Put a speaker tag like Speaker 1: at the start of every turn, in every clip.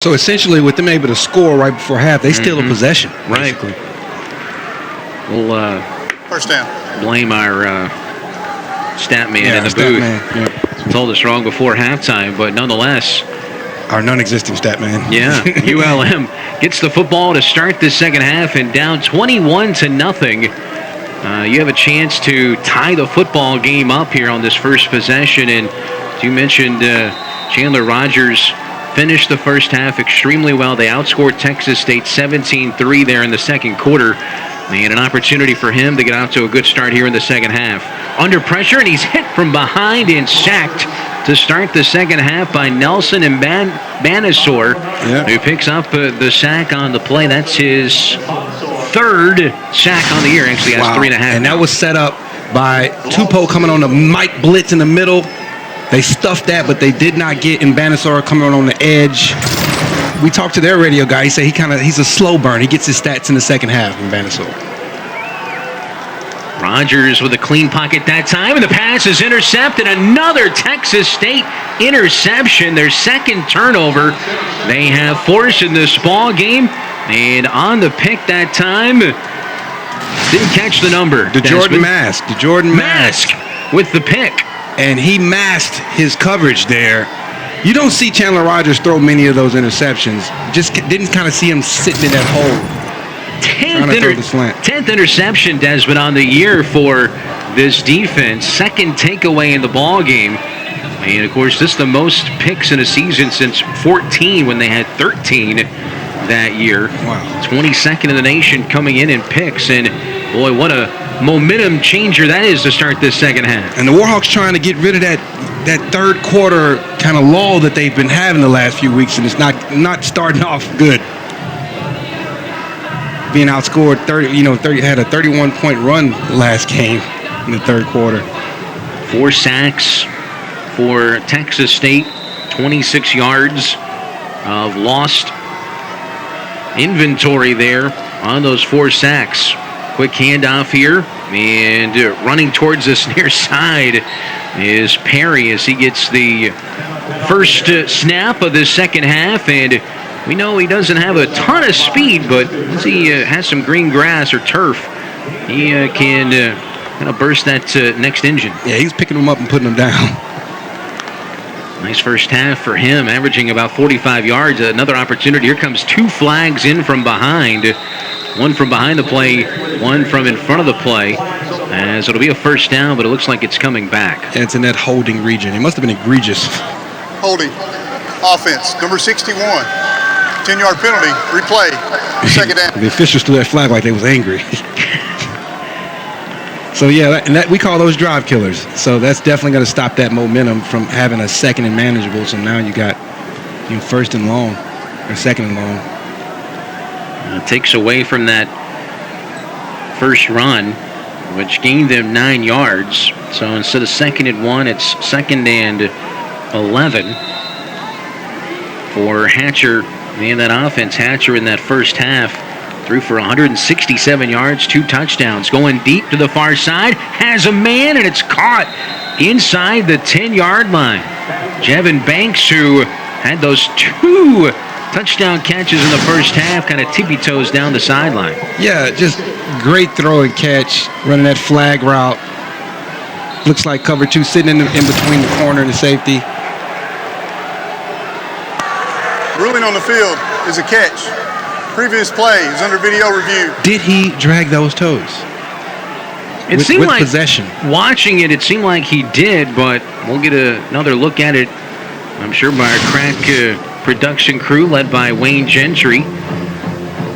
Speaker 1: So essentially, with them able to score right before half, they steal a possession.
Speaker 2: Right.
Speaker 1: Basically.
Speaker 2: We'll
Speaker 3: first down.
Speaker 2: Blame our stat man in the booth.
Speaker 1: Yeah.
Speaker 2: Told us wrong before halftime, but nonetheless.
Speaker 1: Our non-existent stat man.
Speaker 2: Yeah, ULM gets the football to start the second half and down 21-0. You have a chance to tie the football game up here on this first possession. And as you mentioned, Chandler Rogers finished the first half extremely well. They outscored Texas State 17-3 there in the second quarter. And an opportunity for him to get out to a good start here in the second half. Under pressure, and he's hit from behind and sacked to start the second half by Nelson and Banasor, who picks up the sack on the play. That's his third sack on the year. Actually has 3.5.
Speaker 1: And that was set up by Tupou coming on the Mike Blitz in the middle. They stuffed that, but they did not get in Banasor coming on the edge. We talked to their radio guy. He said he's a slow burn. He gets his stats in the second half in Banasor.
Speaker 2: Rogers with a clean pocket that time, and the pass is intercepted. Another Texas State interception, their second turnover they have forced in this ball game. And on the pick that time, didn't catch the number.
Speaker 1: Jordan Mask
Speaker 2: with the pick.
Speaker 1: And he masked his coverage there. You don't see Chandler Rogers throw many of those interceptions. Just didn't kind of see him sitting in that hole.
Speaker 2: 10th interception, Desmond, on the year for this defense. Second takeaway in the ball game. And, of course, this is the most picks in a season since 14 when they had 13 that year.
Speaker 1: Wow.
Speaker 2: 22nd in the nation coming in picks. And, boy, what a momentum changer that is to start this second half.
Speaker 1: And the Warhawks trying to get rid of that third quarter kind of lull that they've been having the last few weeks, and it's not starting off good. Being outscored 30 had a 31-point run last game in the third quarter.
Speaker 2: 4 sacks for Texas State, 26 yards of lost inventory there on those 4 sacks. Quick handoff here, and running towards this near side is Perry as he gets the first snap of the second half. And we know he doesn't have a ton of speed, but once he has some green grass or turf, he can kind of burst that next engine.
Speaker 1: Yeah, he's picking them up and putting them down.
Speaker 2: Nice first half for him, averaging about 45 yards. Another opportunity. Here comes 2 flags in from behind. One from behind the play, one from in front of the play. As it'll be a first down, but it looks like it's coming back.
Speaker 1: And it's in that holding region. It must have been egregious.
Speaker 3: Holding. Offense, number 61. 10-yard penalty. Replay. Second down.
Speaker 1: The officials threw that flag like they was angry. So, yeah, we call those drive killers. So that's definitely going to stop that momentum from having a second and manageable. So now you got first and long, or second and long.
Speaker 2: It takes away from that first run, which gained them 9 yards. So instead of 2nd and 1, it's 2nd and 11 for Hatcher and that offense. Hatcher in that first half threw for 167 yards, 2 touchdowns. Going deep to the far side, has a man, and it's caught inside the 10-yard line. Jevin Banks, who had those 2 touchdown catches in the first half, kind of tippy-toes down the sideline.
Speaker 1: Yeah, just great throw and catch, running that flag route. Looks like cover 2 sitting in between the corner and the safety.
Speaker 3: Ruling on the field is a catch. Previous play is under video review.
Speaker 1: Did he drag those toes?
Speaker 2: It seemed
Speaker 1: with
Speaker 2: like
Speaker 1: possession.
Speaker 2: Watching it seemed like he did, but we'll get another look at it, I'm sure, by our crack production crew led by Wayne Gentry.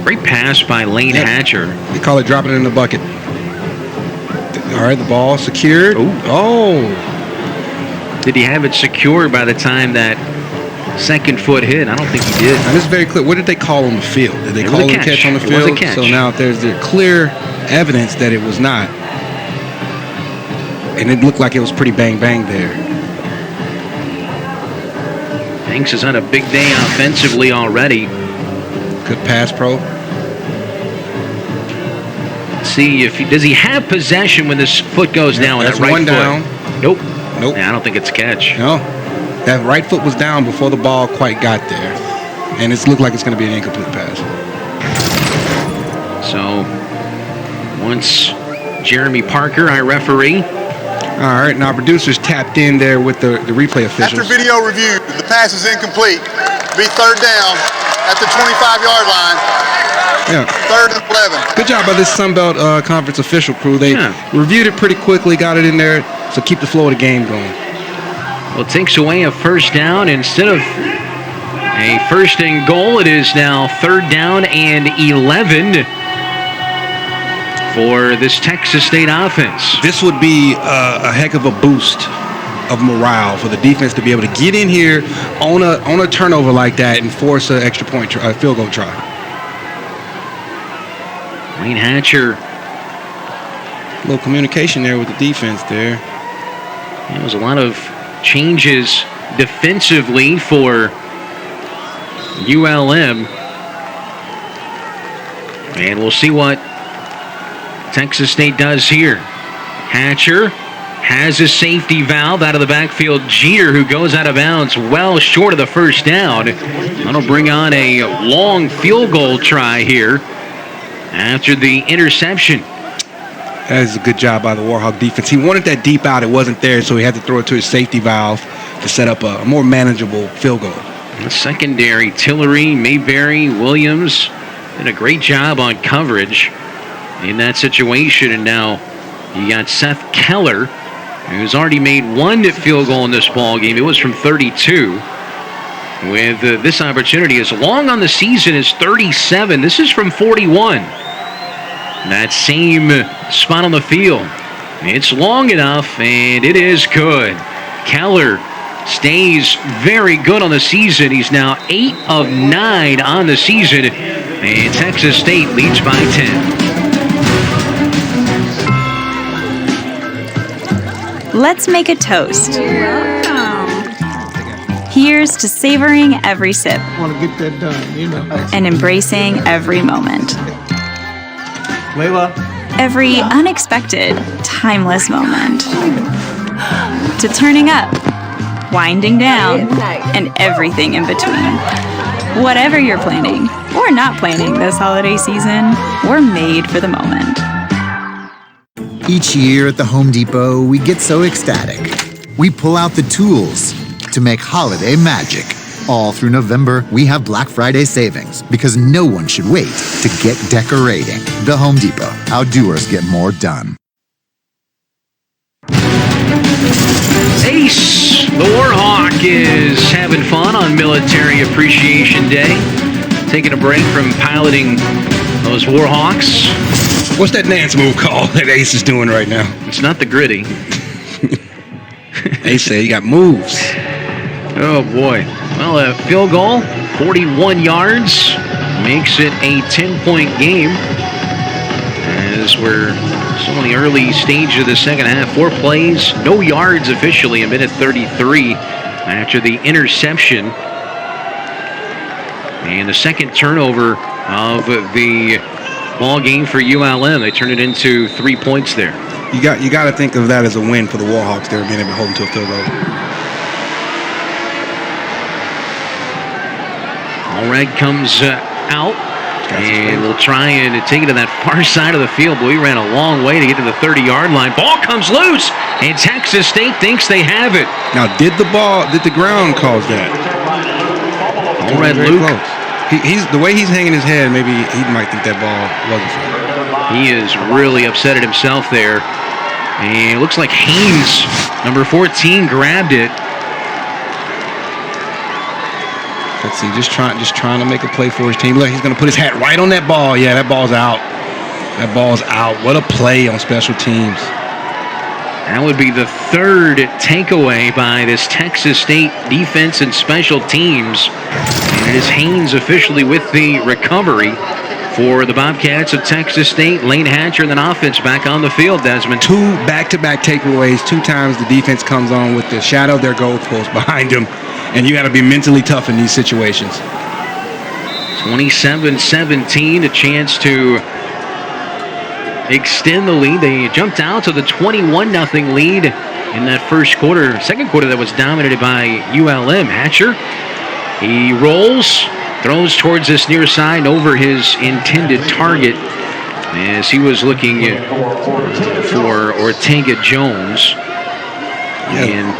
Speaker 2: Great pass by Lane Hatcher.
Speaker 1: They call it dropping it in the bucket. All right, the ball secured. Oh.
Speaker 2: Did he have it secured by the time that second foot hit? I don't think he did.
Speaker 1: And it's very clear. What did they call on the field? Did they call it a catch on the field?
Speaker 2: It was a catch.
Speaker 1: So now there's the clear evidence that it was not. And it looked like it was pretty bang-bang there.
Speaker 2: Banks has had a big day offensively already.
Speaker 1: Good pass pro.
Speaker 2: Let's see if does he have possession when this foot goes down with that right
Speaker 1: one
Speaker 2: foot?
Speaker 1: Down.
Speaker 2: Nope.
Speaker 1: Nope.
Speaker 2: Yeah, I don't think it's a catch.
Speaker 1: No. That right foot was down before the ball quite got there. And it's looked like it's going to be an incomplete pass.
Speaker 2: So once Jeremy Parker, our referee.
Speaker 1: All right, now producers tapped in there with the replay officials.
Speaker 3: After video review, the pass is incomplete. Be third down at the 25-yard line.
Speaker 1: Yeah.
Speaker 3: Third and 11.
Speaker 1: Good job by this Sunbelt Conference official crew. They reviewed it pretty quickly, got it in there, so keep the flow of the game going.
Speaker 2: Well, it takes away a first down. Instead of a first and goal, it is now third down and 11 for this Texas State offense.
Speaker 1: This would be a heck of a boost of morale for the defense to be able to get in here on a turnover like that and force an extra point field goal try.
Speaker 2: Lane Hatcher.
Speaker 1: A little communication there with the defense there.
Speaker 2: There was a lot of changes defensively for ULM. And we'll see what Texas State does here. Hatcher has a safety valve out of the backfield. Jeter, who goes out of bounds well short of the first down. That'll bring on a long field goal try here after the interception.
Speaker 1: That is a good job by the Warhawk defense. He wanted that deep out. It wasn't there, so he had to throw it to his safety valve to set up a more manageable field goal.
Speaker 2: The secondary, Tillery, Mayberry, Williams did a great job on coverage in that situation. And now you got Seth Keller, who's already made one field goal in this ball game. It was from 32. With this opportunity, as long on the season as 37. This is from 41. That same spot on the field. It's long enough, and it is good. Keller stays very good on the season. He's now 8 of 9 on the season, and Texas State leads by 10.
Speaker 4: Let's make a toast. Here's to savoring every sip.
Speaker 5: Want to get that done,
Speaker 4: And embracing every moment.
Speaker 5: Layla.
Speaker 4: Every unexpected, timeless moment. To turning up, winding down, and everything in between. Whatever you're planning or not planning this holiday season, we're made for the moment.
Speaker 6: Each year at the Home Depot, we get so ecstatic. We pull out the tools to make holiday magic. All through November, we have Black Friday savings because no one should wait to get decorating. The Home Depot. How doers get more done.
Speaker 2: Ace, the Warhawk, is having fun on Military Appreciation Day. Taking a break from piloting those Warhawks.
Speaker 1: What's that dance move called that Ace is doing right now?
Speaker 2: It's not the gritty.
Speaker 1: Ace said he got moves.
Speaker 2: Oh, boy. Well, a field goal, 41 yards, makes it a 10-point game. As we're still in the early stage of the second half. 4 plays, no yards officially, a minute 33 after the interception. And the second turnover of the ball game for ULM. They turned it into 3 points there.
Speaker 1: You got to think of that as a win for the Warhawks. They're being able to hold them to a field goal.
Speaker 2: Allred comes out and will try and take it to that far side of the field. But we ran a long way to get to the 30-yard line. Ball comes loose, and Texas State thinks they have it.
Speaker 1: Now, did the ground cause that?
Speaker 2: Allred Luke.
Speaker 1: He's the way he's hanging his head, maybe he might think that ball wasn't for him.
Speaker 2: He is really upset at himself there. And it looks like Haynes, number 14, grabbed it.
Speaker 1: Let's see, just trying to make a play for his team. Look, he's going to put his hat right on that ball. Yeah, that ball's out. That ball's out. What a play on special teams.
Speaker 2: That would be the third takeaway by this Texas State defense and special teams. And it is Haynes officially with the recovery for the Bobcats of Texas State. Lane Hatcher and then offense back on the field, Desmond. 2
Speaker 1: back-to-back takeaways. 2 times the defense comes on with the shadow of their goalpost behind them. And you got to be mentally tough in these situations.
Speaker 2: 27-17, a chance to extend the lead. They jumped out to the 21-0 lead in that first quarter. Second quarter that was dominated by ULM. Hatcher, he rolls, Throws towards this near side over his intended target as he was looking for Ortega Jones. And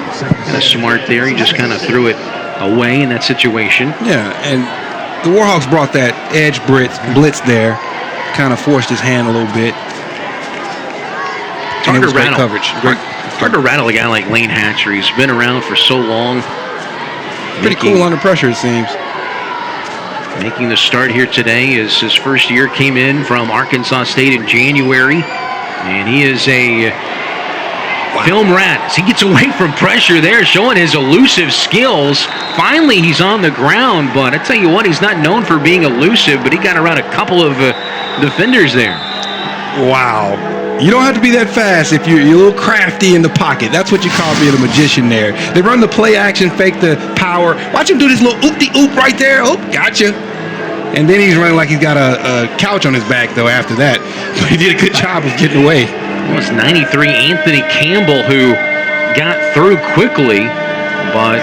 Speaker 2: kind of smart there. He just kind of threw it away in that situation.
Speaker 1: Yeah, and the Warhawks brought that edge blitz there. Kind of forced his hand a little bit. And it was great coverage.
Speaker 2: Hard to rattle a guy like Lane Hatcher. He's been around for so long.
Speaker 1: Pretty cool under pressure, it seems.
Speaker 2: Making the start here today is his first year. Came in from Arkansas State in January. And he is a film rat. As he gets away from pressure there, showing his elusive skills. Finally, he's on the ground. But I tell you what, he's not known for being elusive, but he got around a couple of defenders there.
Speaker 1: Wow. You don't have to be that fast if you're a little crafty in the pocket. That's what you call being a magician there. They run the play action, fake the power. Watch him do this little oop-de-oop right there. Oh, gotcha. And then he's running like he's got a couch on his back, though, after that. But he did a good job of getting away.
Speaker 2: It was 93 Anthony Campbell who got through quickly, but...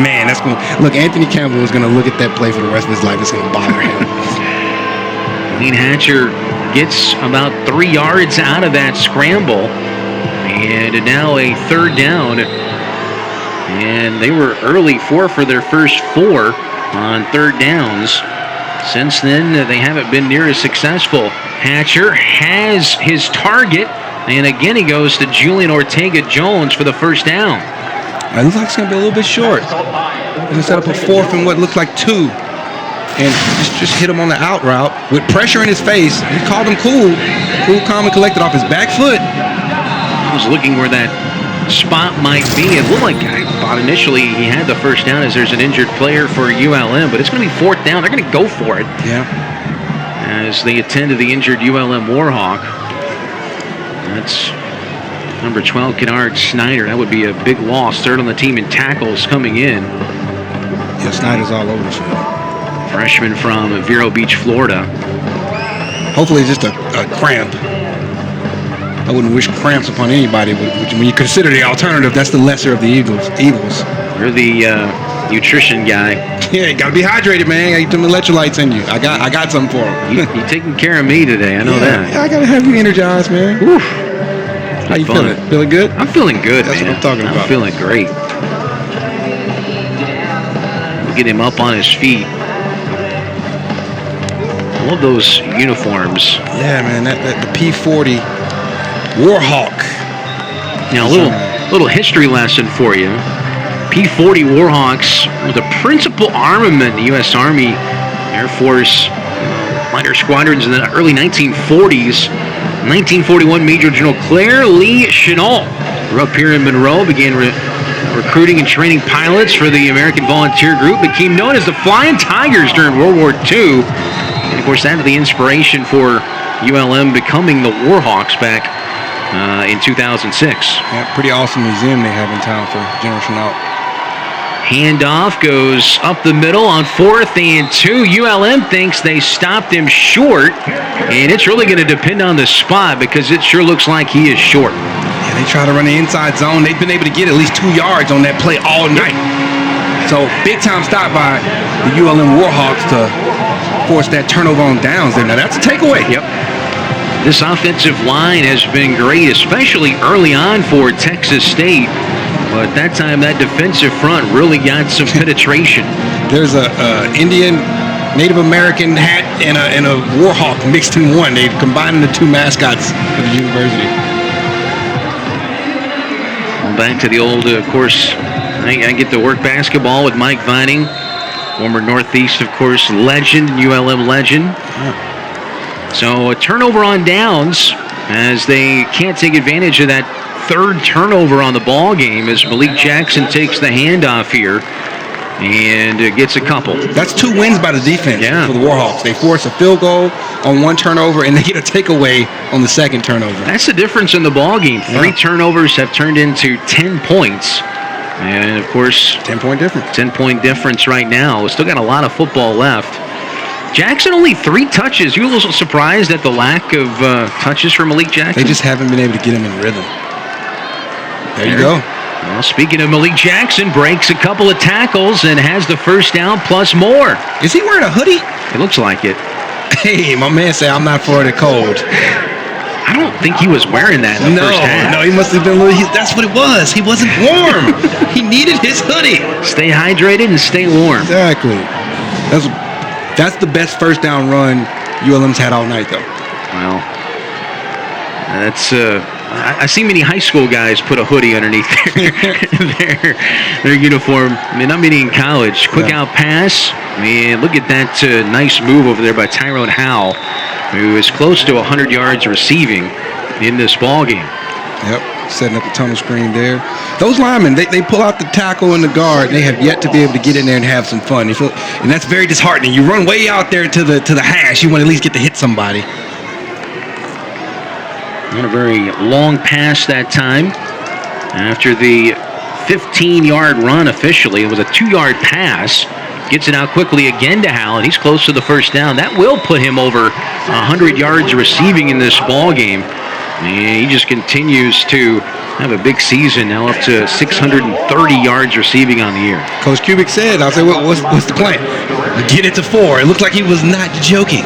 Speaker 1: Man, that's going to... Look, Anthony Campbell is going to look at that play for the rest of his life. It's going to bother him.
Speaker 2: Lane Hatcher gets about 3 yards out of that scramble, and now a third down. And they were early for their first 4 on third downs. Since then, they haven't been near as successful. Hatcher has his target, and again he goes to Julian Ortega-Jones for the first down.
Speaker 1: It looks like it's going to be a little bit short. They're going to set up a 4th and what looks like 2. And just hit him on the out route with pressure in his face. He called him cool, calm, and collected off his back foot.
Speaker 2: I was looking where that spot might be. It looked like I thought initially he had the first down as there's an injured player for ULM, but it's going to be 4th down. They're going to go for it.
Speaker 1: Yeah.
Speaker 2: As they attend to the injured ULM Warhawk. That's number 12, Kennard Snyder. That would be a big loss. Third on the team in tackles coming in.
Speaker 1: Yeah, Snyder's all over the field.
Speaker 2: Freshman from Vero Beach, Florida.
Speaker 1: Hopefully just a cramp. I wouldn't wish cramps upon anybody, but when you consider the alternative, that's the lesser of the evils.
Speaker 2: You're the nutrition guy.
Speaker 1: Yeah, you got to be hydrated, man. You got some electrolytes in you. I got something for him.
Speaker 2: You're taking care of me today. I know that.
Speaker 1: Yeah, I got to have you energized, man.
Speaker 2: Oof.
Speaker 1: How you feeling? Feeling good?
Speaker 2: I'm feeling good,
Speaker 1: That's
Speaker 2: man.
Speaker 1: what I'm talking about.
Speaker 2: I'm feeling great. We'll get him up on his feet. I love those uniforms.
Speaker 1: Yeah, man. The P40 Warhawk.
Speaker 2: Now, a little history lesson for you. P40 Warhawks were the principal armament in the U.S. Army Air Force fighter squadrons in the early 1940s. 1941, Major General Claire Lee Chennault grew up here in Monroe, began recruiting and training pilots for the American Volunteer Group, became known as the Flying Tigers during World War II. And, of course, that was the inspiration for ULM becoming the Warhawks back in 2006.
Speaker 1: Yeah, pretty awesome museum they have in town for General Chennault.
Speaker 2: Handoff goes up the middle on 4th and 2. ULM thinks they stopped him short, and it's really going to depend on the spot because it sure looks like he is short.
Speaker 1: Yeah, they try to run the inside zone. They've been able to get at least 2 yards on that play all night. So big time stop by the ULM Warhawks to force that turnover on downs there. Now that's a takeaway.
Speaker 2: Yep. This offensive line has been great, especially early on for Texas State. But that time, that defensive front really got some penetration.
Speaker 1: There's a Indian, Native American hat and a Warhawk mixed in one. They combined the 2 mascots of the university.
Speaker 2: Well, back to the old, of course, I get to work basketball with Mike Vining, former Northeast, of course, legend, ULM legend. So a turnover on downs as they can't take advantage of that third turnover on the ball game as Malik Jackson takes the handoff here and gets a couple.
Speaker 1: That's 2 wins by the defense
Speaker 2: for
Speaker 1: the Warhawks. They force a field goal on 1 turnover and they get a takeaway on the 2nd turnover.
Speaker 2: That's the difference in the ball game. 3 turnovers have turned into 10 points. And of course,
Speaker 1: 10-point difference.
Speaker 2: 10-point difference right now. We still got a lot of football left. Jackson only 3 touches. You a little surprised at the lack of touches for Malik Jackson?
Speaker 1: They just haven't been able to get him in rhythm. There you go.
Speaker 2: Well, speaking of Malik Jackson, breaks a couple of tackles and has the first down plus more.
Speaker 1: Is he wearing a hoodie?
Speaker 2: It looks like it.
Speaker 1: Hey, my man said I'm not for the cold.
Speaker 2: I don't think he was wearing that in the first half.
Speaker 1: No, he must have been. That's what it was. He wasn't warm. He needed his hoodie.
Speaker 2: Stay hydrated and stay warm.
Speaker 1: Exactly. That's the best first down run ULM's had all night, though.
Speaker 2: Well, that's. I see many high school guys put a hoodie underneath their uniform. I mean, not many in college. Quick out pass. Man, look at that nice move over there by Tyrone Howell, who is close to 100 yards receiving in this ball game.
Speaker 1: Yep, setting up the tunnel screen there. Those linemen, they pull out the tackle and the guard. They have yet to be able to get in there and have some fun. And that's very disheartening. You run way out there to the hash. You want to at least get to hit somebody.
Speaker 2: Not a very long pass that time. After the 15-yard run officially, it was a 2-yard pass. Gets it out quickly again to Howell, and he's close to the first down. That will put him over 100 yards receiving in this ball game. And he just continues to have a big season now, up to 630 yards receiving on the year.
Speaker 1: Coach Kubik said, I said, what's the plan? Get it to 4. It looked like he was not joking.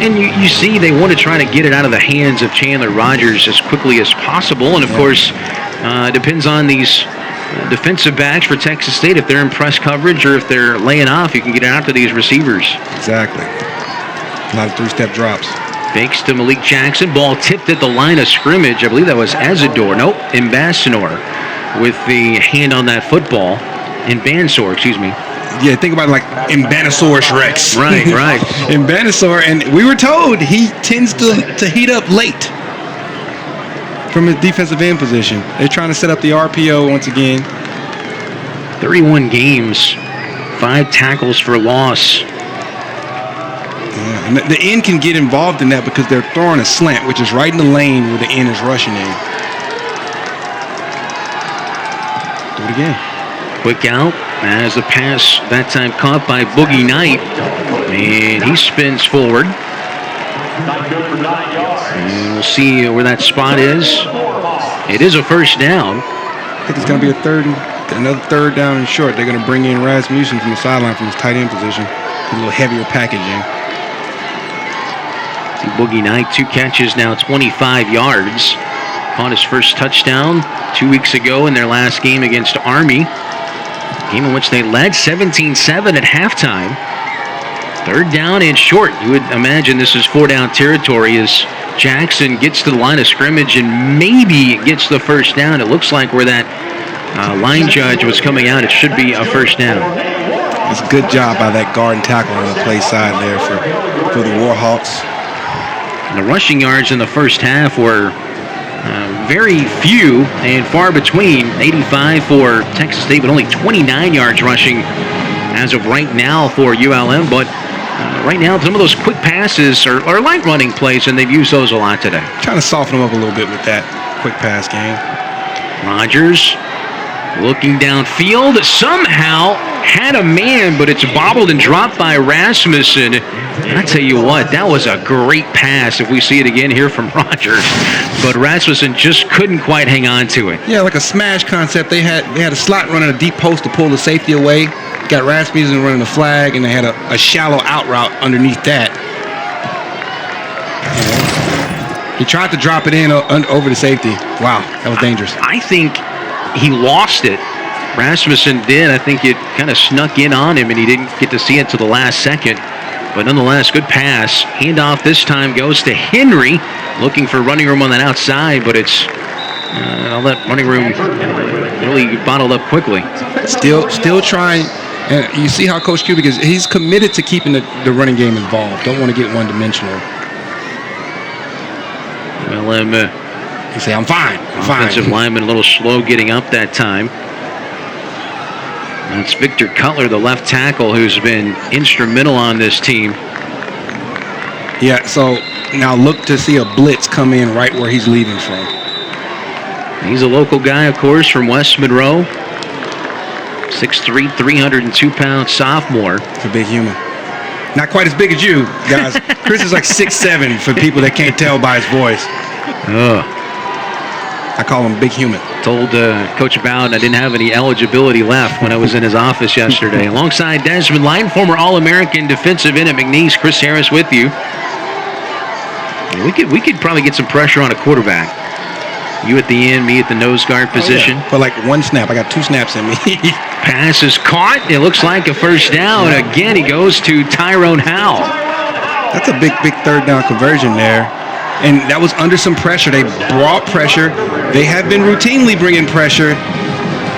Speaker 2: And you see they want to try to get it out of the hands of Chandler Rogers as quickly as possible. And, of course, it depends on these defensive backs for Texas State. If they're in press coverage or if they're laying off, you can get it out to these receivers.
Speaker 1: Exactly. A lot of 3-step drops.
Speaker 2: Fakes to Malik Jackson. Ball tipped at the line of scrimmage. I believe that was Azador. Nope, Ambassador with the hand on that football. Ambansor, excuse me.
Speaker 1: Yeah, think about it like Ambanosaurus Rex.
Speaker 2: Right.
Speaker 1: Ambanosaur, and we were told he tends to heat up late from his defensive end position. They're trying to set up the RPO once again.
Speaker 2: 31 games, 5 tackles for loss.
Speaker 1: Yeah, and the end can get involved in that because they're throwing a slant, which is right in the lane where the end is rushing in. Do it again.
Speaker 2: Quick out as the pass that time caught by Boogie Knight, and he spins forward. And we'll see where that spot is. It is a first down.
Speaker 1: I think it's going to be another third down and short. They're going to bring in Rasmussen from the sideline from his tight end position. A little heavier packaging.
Speaker 2: See Boogie Knight, 2 catches now, 25 yards. Caught his first touchdown 2 weeks ago in their last game against Army. Game in which they led 17-7 at halftime. Third down and short. You would imagine this is 4-down territory as Jackson gets to the line of scrimmage and maybe gets the first down. It looks like where that line judge was coming out, it should be a first down.
Speaker 1: It's a good job by that guard and tackle on the play side there for the Warhawks.
Speaker 2: And the rushing yards in the first half were very few and far between. 85 for Texas State, but only 29 yards rushing as of right now for ULM. But right now, some of those quick passes are like running plays, and they've used those a lot today.
Speaker 1: Trying to soften them up a little bit with that quick pass game.
Speaker 2: Rogers looking downfield, somehow had a man, but it's bobbled and dropped by Rasmussen. And I tell you what, that was a great pass if we see it again here from Rogers. But Rasmussen just couldn't quite hang on to it.
Speaker 1: Yeah, like a smash concept. They had a slot running a deep post to pull the safety away. Got Rasmussen running a flag, and they had a shallow out route underneath that. He tried to drop it in over the safety. Wow, that was dangerous.
Speaker 2: I think he lost it. Rasmussen did. I think it kind of snuck in on him, and he didn't get to see it till the last second. But nonetheless, good pass. Handoff this time goes to Henry, looking for running room on that outside, but it's all that running room really bottled up quickly.
Speaker 1: Still trying. And you see how Coach Kubik is. He's committed to keeping the running game involved. Don't want to get one-dimensional.
Speaker 2: ULM,
Speaker 1: you say, I'm fine.
Speaker 2: Offensive lineman a little slow getting up that time. That's Victor Cutler, the left tackle, who's been instrumental on this team.
Speaker 1: Yeah, so now look to see a blitz come in right where he's leaving from.
Speaker 2: He's a local guy, of course, from West Monroe. 6'3", 302-pound sophomore.
Speaker 1: It's a big human. Not quite as big as you, guys. Chris is like 6'7" for people that can't tell by his voice. I call him big human.
Speaker 2: Told Coach Bowden I didn't have any eligibility left when I was in his office yesterday. Alongside Desmond Line, former All-American defensive end at McNeese, Chris Harris with you. We could probably get some pressure on a quarterback. You at the end, me at the nose guard position.
Speaker 1: For like one snap. I got 2 snaps in me.
Speaker 2: Pass is caught. It looks like a first down. Again, he goes to Tyrone Howell.
Speaker 1: That's a big third down conversion there. And that was under some pressure. They brought pressure. They have been routinely bringing pressure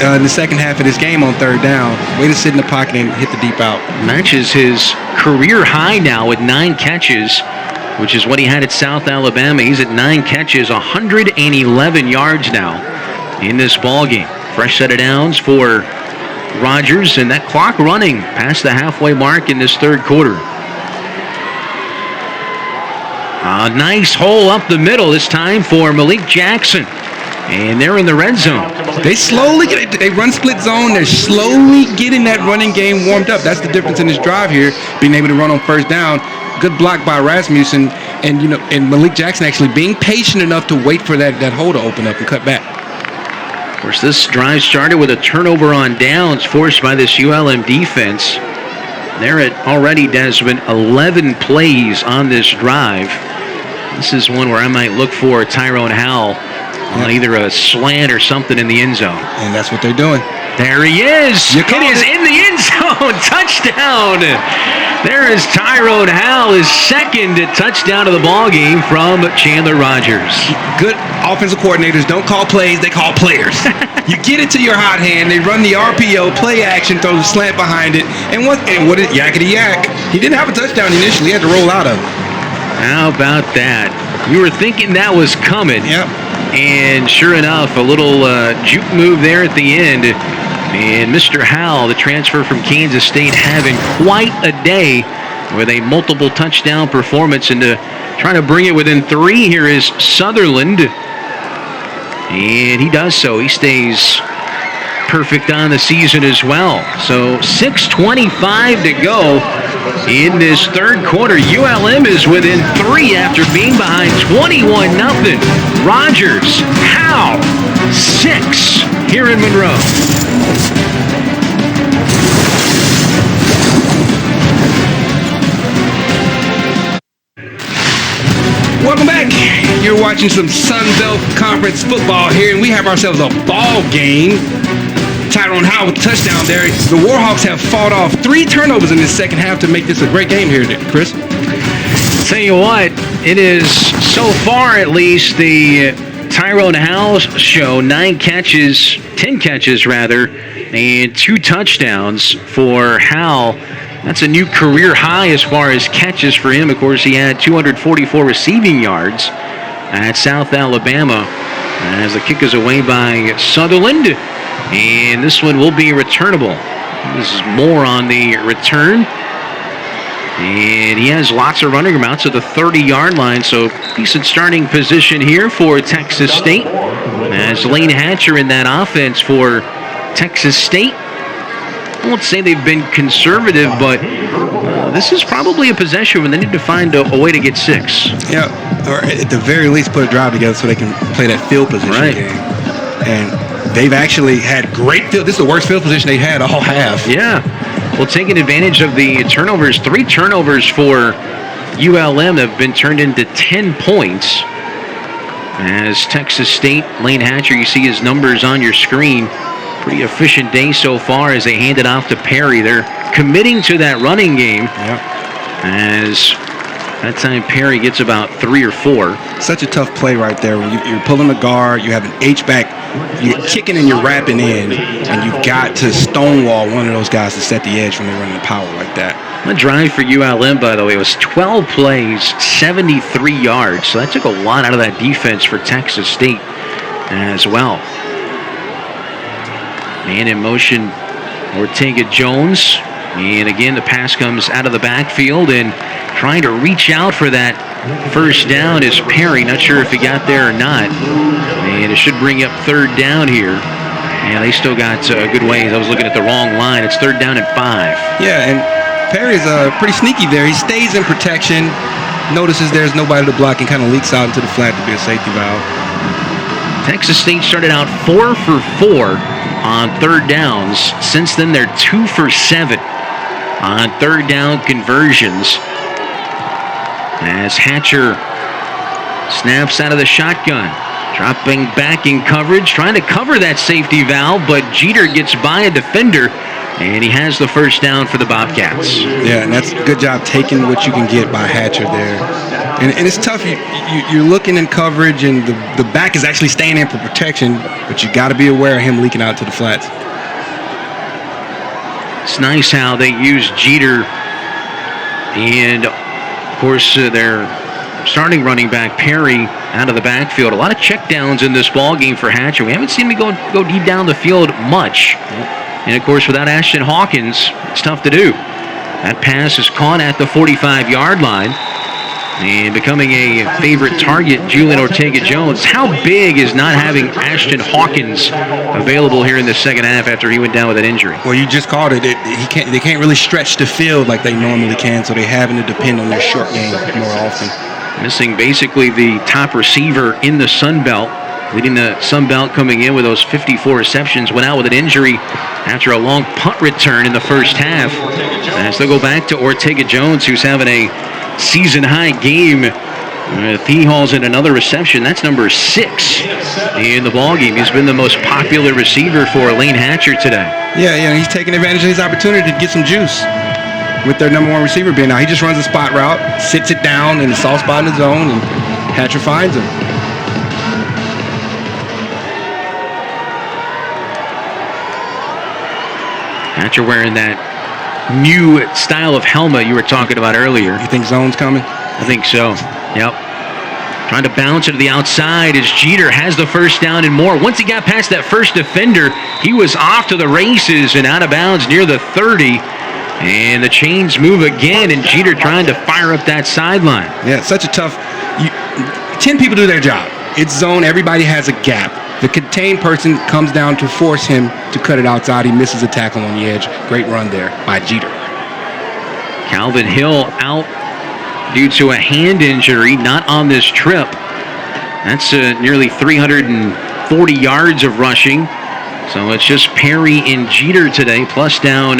Speaker 1: in the second half of this game on third down. Way to sit in the pocket and hit the deep out.
Speaker 2: Matches his career high now with 9 catches, which is what he had at South Alabama. He's at 9 catches, 111 yards now in this ball game. Fresh set of downs for Rogers, and that clock running past the halfway mark in this third quarter. A nice hole up the middle this time for Malik Jackson. And they're in the red zone.
Speaker 1: They run split zone. They're slowly getting that running game warmed up. That's the difference in this drive here, being able to run on first down. Good block by Rasmussen, and Malik Jackson actually being patient enough to wait for that hole to open up and cut back.
Speaker 2: Of course, this drive started with a turnover on downs forced by this ULM defense. They're at already, Desmond, 11 plays on this drive. This is one where I might look for Tyrone Howell on either a slant or something in the end zone.
Speaker 1: And that's what they're doing.
Speaker 2: There he is. It is in the end zone. Touchdown. There is Tyrone Howell, his second touchdown of the ball game from Chandler Rogers.
Speaker 1: Good offensive coordinators don't call plays, they call players. You get it to your hot hand, they run the RPO, play action, throw the slant behind it, and what is yakety yak? He didn't have a touchdown initially, he had to roll out of it.
Speaker 2: How about that? You were thinking that was coming.
Speaker 1: Yep.
Speaker 2: And sure enough, a little juke move there at the end. And Mr. Howell, the transfer from Kansas State, having quite a day with a multiple touchdown performance. And trying to bring it within 3 here is Sutherland. And he does so. He stays perfect on the season as well. So 6:25 to go in this third quarter. ULM is within 3 after being behind 21-0. Rogers, Howell, 6 here in Monroe.
Speaker 1: Welcome back. You're watching some Sun Belt Conference football here, and we have ourselves a ball game. Tyrone Howell with the touchdown there. The Warhawks have fought off 3 turnovers in this second half to make this a great game here, Chris.
Speaker 2: Tell you what, it is so far at least the Tyrone Howell show. 10 catches rather, and 2 touchdowns for Howell. That's a new career high as far as catches for him. Of course, he had 244 receiving yards at South Alabama as the kick is away by Sutherland. And this one will be returnable. This is more on the return. And he has lots of running room out to the 30-yard line, so decent starting position here for Texas State. As Lane Hatcher in that offense for Texas State. I won't say they've been conservative, but this is probably a possession when they need to find a way to get 6.
Speaker 1: Yeah, or at the very least put a drive together so they can play that field position game. And they've actually had great field. This is the worst field position they've had all half.
Speaker 2: Yeah. Well, taking advantage of the turnovers, 3 turnovers for ULM have been turned into 10 points. As Texas State, Lane Hatcher, you see his numbers on your screen. Pretty efficient day so far as they hand it off to Perry. They're committing to that running game. As that time Perry gets about 3 or 4.
Speaker 1: Such a tough play right there. When you're pulling the guard, you have an H-back, you're kicking and you're wrapping in, and you've got to stonewall one of those guys to set the edge when they're running the power like that.
Speaker 2: The drive for ULM, by the way, was 12 plays, 73 yards. So that took a lot out of that defense for Texas State as well. Man in motion, Ortega Jones. And again, the pass comes out of the backfield, and trying to reach out for that first down is Perry. Not sure if he got there or not. And it should bring up 3rd down here. And they still got a good ways. I was looking at the wrong line. It's 3rd down and 5.
Speaker 1: Yeah, and Perry's pretty sneaky there. He stays in protection, notices there's nobody to block, and kind of leaks out into the flat to be a safety valve.
Speaker 2: Texas State started out 4 for 4 on third downs. Since then, they're 2 for 7 on third down conversions. As Hatcher snaps out of the shotgun, dropping back in coverage, trying to cover that safety valve, but Jeter gets by a defender, and he has the first down for the Bobcats.
Speaker 1: Yeah, and that's a good job taking what you can get by Hatcher there. And it's tough. You're looking in coverage, and the back is actually staying in for protection, but you got to be aware of him leaking out to the flats.
Speaker 2: It's nice how they use Jeter, and of course their starting running back Perry out of the backfield. A lot of checkdowns in this ball game for Hatcher. We haven't seen him go deep down the field much. And of course, without Ashton Hawkins, it's tough to do. That pass is caught at the 45-yard line. And becoming a favorite target, Julian Ortega-Jones. How big is not having Ashton Hawkins available here in the second half after he went down with an injury?
Speaker 1: Well, you just called it. They can't really stretch the field like they normally can, so they're having to depend on their short game more often.
Speaker 2: Missing basically the top receiver in the Sun Belt. Leading the Sun Belt coming in with those 54 receptions. Went out with an injury after a long punt return in the first half. As they'll go back to Ortega-Jones, who's having a season-high game. He hauls in another reception. That's number 6 in the ballgame. He's been the most popular receiver for Lane Hatcher today.
Speaker 1: Yeah, he's taking advantage of his opportunity to get some juice with their number 1 receiver being out. He just runs a spot route, sits it down in the soft spot in the zone, and Hatcher finds him.
Speaker 2: Hatcher wearing that new style of helmet you were talking about earlier.
Speaker 1: You think zone's coming?
Speaker 2: I think so. Yep. Trying to bounce it to the outside as Jeter has the first down and more. Once he got past that first defender, he was off to the races and out of bounds near the 30. And the chains move again, and Jeter trying to fire up that sideline.
Speaker 1: Yeah, it's such a tough... 10 people do their job. It's zone. Everybody has a gap. The contained person comes down to force him to cut it outside. He misses a tackle on the edge. Great run there by Jeter.
Speaker 2: Calvin Hill out due to a hand injury, not on this trip. That's nearly 340 yards of rushing. So it's just Perry and Jeter today, plus down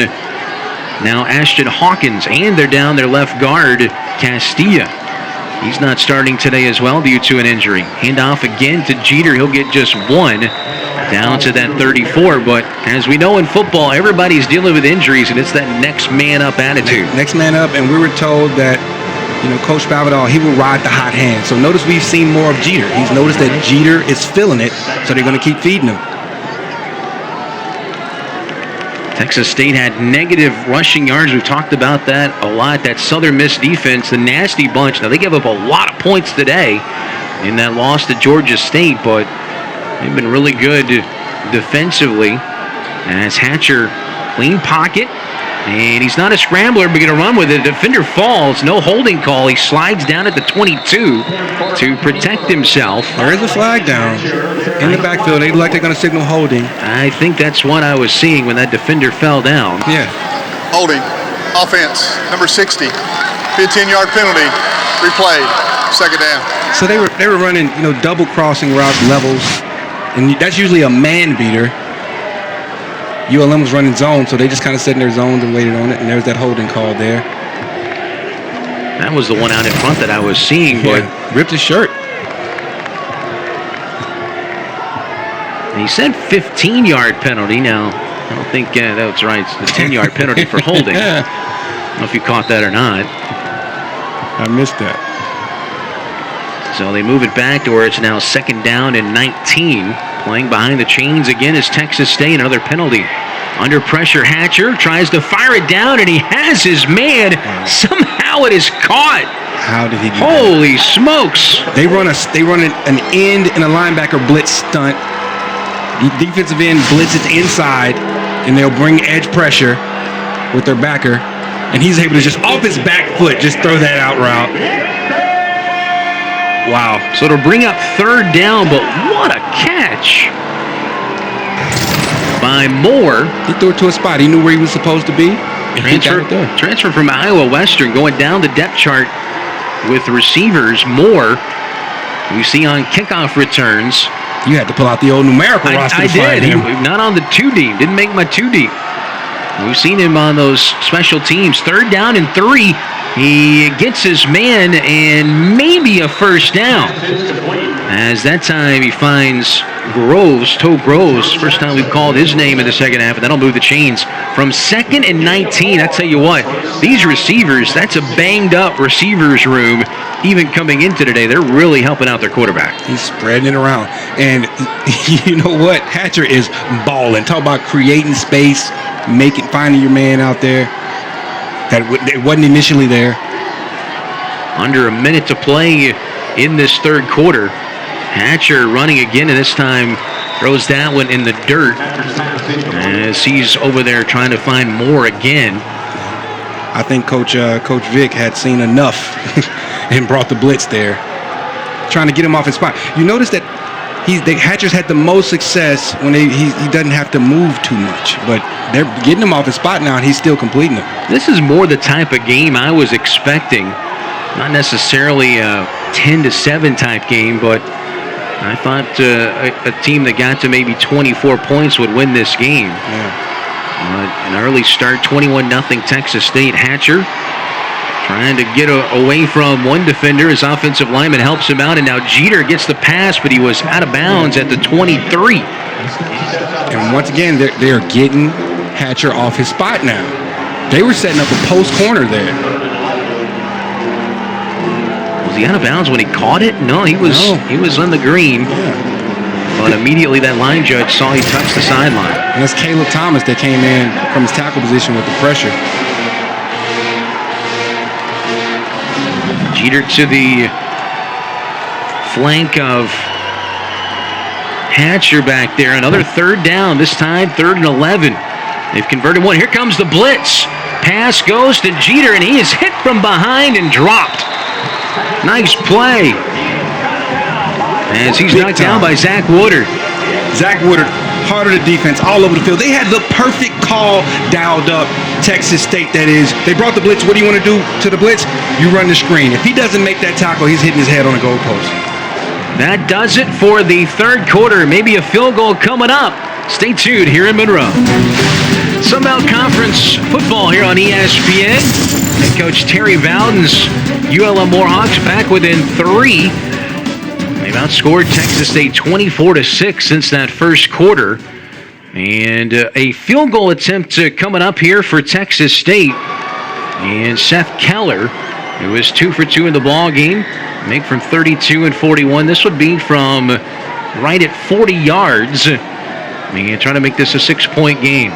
Speaker 2: now Ashton Hawkins, and they're down their left guard, Castilla. He's not starting today as well due to an injury. Handoff again to Jeter. He'll get just 1 down to that 34. But as we know in football, everybody's dealing with injuries, and it's that next man up attitude.
Speaker 1: Next man up, and we were told that, Coach Spavital, he will ride the hot hand. So notice we've seen more of Jeter. He's noticed that Jeter is feeling it, so they're going to keep feeding him.
Speaker 2: Texas State had negative rushing yards. We've talked about that a lot. That Southern Miss defense, the nasty bunch. Now, they gave up a lot of points today in that loss to Georgia State, but they've been really good defensively. As Hatcher, clean pocket, and he's not a scrambler, but going to run with it. The defender falls, no holding call. He slides down at the 22 to protect himself.
Speaker 1: There is a flag down in the backfield. They look like they're going to signal holding.
Speaker 2: I think that's what I was seeing when that defender fell down.
Speaker 1: Yeah.
Speaker 3: Holding. Offense. Number 60. 15-yard penalty. Replayed. Second down.
Speaker 1: So they were running, double crossing route levels, and that's usually a man beater. ULM was running zone, so they just kind of sat in their zones and waited on it, and there's that holding call there.
Speaker 2: That was the one out in front that I was seeing, but
Speaker 1: ripped his shirt.
Speaker 2: He said 15-yard penalty. Now, I don't think that's right. It's the 10-yard penalty for holding. I don't know if you caught that or not.
Speaker 1: I missed that.
Speaker 2: So they move it back to where it's now second down and 19. Playing behind the chains again is Texas State. Another penalty. Under pressure, Hatcher tries to fire it down, and he has his man. Wow. Somehow it is caught.
Speaker 1: How did he do
Speaker 2: Holy smokes.
Speaker 1: They run an end and a linebacker blitz stunt. The defensive end blitzes inside, and they'll bring edge pressure with their backer, and he's able to just off his back foot just throw that out route. Wow.
Speaker 2: So it'll bring up third down, but what a catch by Moore.
Speaker 1: He threw it to a spot. He knew where he was supposed to be.
Speaker 2: Transfer from Iowa Western, going down the depth chart with receivers. Moore, we see on kickoff returns,
Speaker 1: You had to pull out the old numerical roster
Speaker 2: I
Speaker 1: to find
Speaker 2: did.
Speaker 1: him.
Speaker 2: Not on the 2 deep. Didn't make my 2 deep. We've seen him on those special teams. 3rd down and 3. He gets his man and maybe a first down. As that time he finds Groves, Toe Groves. First time we've called his name in the second half, and that'll move the chains from 2nd and 19. I tell you what, these receivers, that's a banged up receivers room. Even coming into today, they're really helping out their quarterback.
Speaker 1: He's spreading it around. And you know what? Hatcher is balling. Talk about creating space, finding your man out there. That wasn't initially there.
Speaker 2: Under a minute to play in this 3rd quarter. Hatcher running again, and this time throws that one in the dirt as he's over there trying to find more again.
Speaker 1: I think Coach Vic had seen enough and brought the blitz there, trying to get him off his spot. You notice that Hatcher's had the most success when he doesn't have to move too much, but they're getting him off his spot now, and he's still completing them.
Speaker 2: This is more the type of game I was expecting. Not necessarily a 10-7 type game, but I thought a team that got to maybe 24 points would win this game.
Speaker 1: Yeah.
Speaker 2: An early start, 21-0 Texas State. Hatcher trying to get away from one defender. His offensive lineman helps him out, and now Jeter gets the pass, but he was out of bounds at the 23.
Speaker 1: And once again, they're getting Hatcher off his spot now. They were setting up a post corner there.
Speaker 2: Was he out of bounds when he caught it? No, he was on the green.
Speaker 1: Yeah.
Speaker 2: But immediately that line judge saw he touched the sideline.
Speaker 1: And that's Caleb Thomas that came in from his tackle position with the pressure.
Speaker 2: Jeter to the flank of Hatcher back there. Another 3rd down, this time 3rd and 11. They've converted one. Here comes the blitz. Pass goes to Jeter, and he is hit from behind and dropped. Nice play. As he's knocked down by Zach Woodard.
Speaker 1: Zach Woodard, heart of the defense, all over the field. They had the perfect call dialed up. Texas State, that is. They brought the blitz. What do you want to do to the blitz? You run the screen. If he doesn't make that tackle, he's hitting his head on the goalpost.
Speaker 2: That does it for the 3rd quarter. Maybe a field goal coming up. Stay tuned here in Monroe. Sunbelt Conference football here on ESPN. Head coach Terry Bowden's ULM Warhawks back within 3. They've outscored Texas State 24-6 since that first quarter. And a field goal attempt coming up here for Texas State. And Seth Keller, who was 2 for 2 in the ball game, make from 32 and 41. This would be from right at 40 yards. And trying to make this a 6-point game.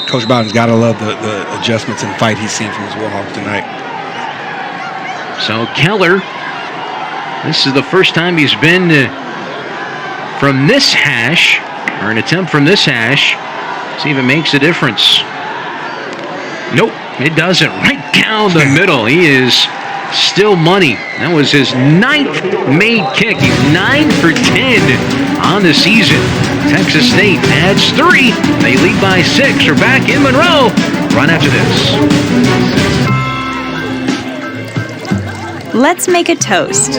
Speaker 1: Coach Bowden's got to love the adjustments and fight he's seen from his Warhawks tonight.
Speaker 2: So Keller, this is the first time he's been from this hash, or an attempt from this hash. See if it makes a difference. Nope, it doesn't. Right down the middle. He is still money. That was his 9th made kick. He's 9 for 10 on the season. Texas State adds 3. They lead by 6. We're back in Monroe right after this.
Speaker 4: Let's make a toast.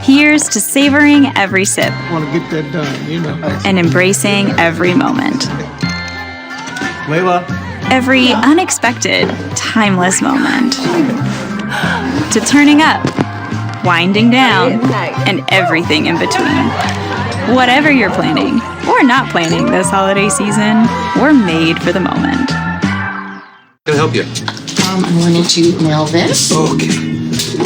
Speaker 4: Here's to savoring every sip
Speaker 5: I want to get that done, you know.
Speaker 4: and embracing every moment.
Speaker 5: Layla.
Speaker 4: Every unexpected, timeless moment. To turning up, winding down, and everything in between. Whatever you're planning or not planning this holiday season, we're made for the moment.
Speaker 7: Can I help you?
Speaker 8: I wanted to mail this.
Speaker 7: Okay.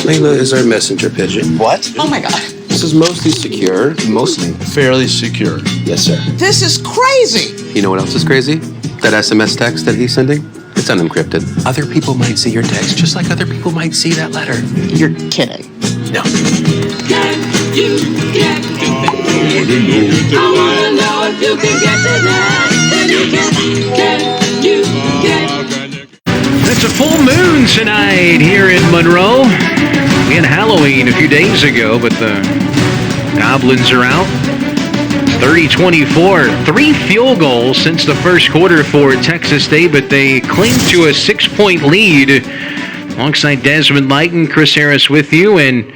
Speaker 7: Layla is our messenger pigeon.
Speaker 9: What?
Speaker 8: Oh my God.
Speaker 7: This is mostly secure.
Speaker 9: Mostly fairly secure.
Speaker 7: Yes, sir.
Speaker 8: This is crazy.
Speaker 7: You know what else is crazy? That SMS text that he's sending? It's unencrypted. Other people might see your text just like other people might see that letter.
Speaker 8: You're kidding.
Speaker 7: No.
Speaker 2: It's a full moon tonight here in Monroe. We had Halloween a few days ago, but the Goblins are out. 30-24. 3 field goals since the first quarter for Texas State, but they cling to a 6-point lead. Alongside Desmond Lighton, Chris Harris with you, and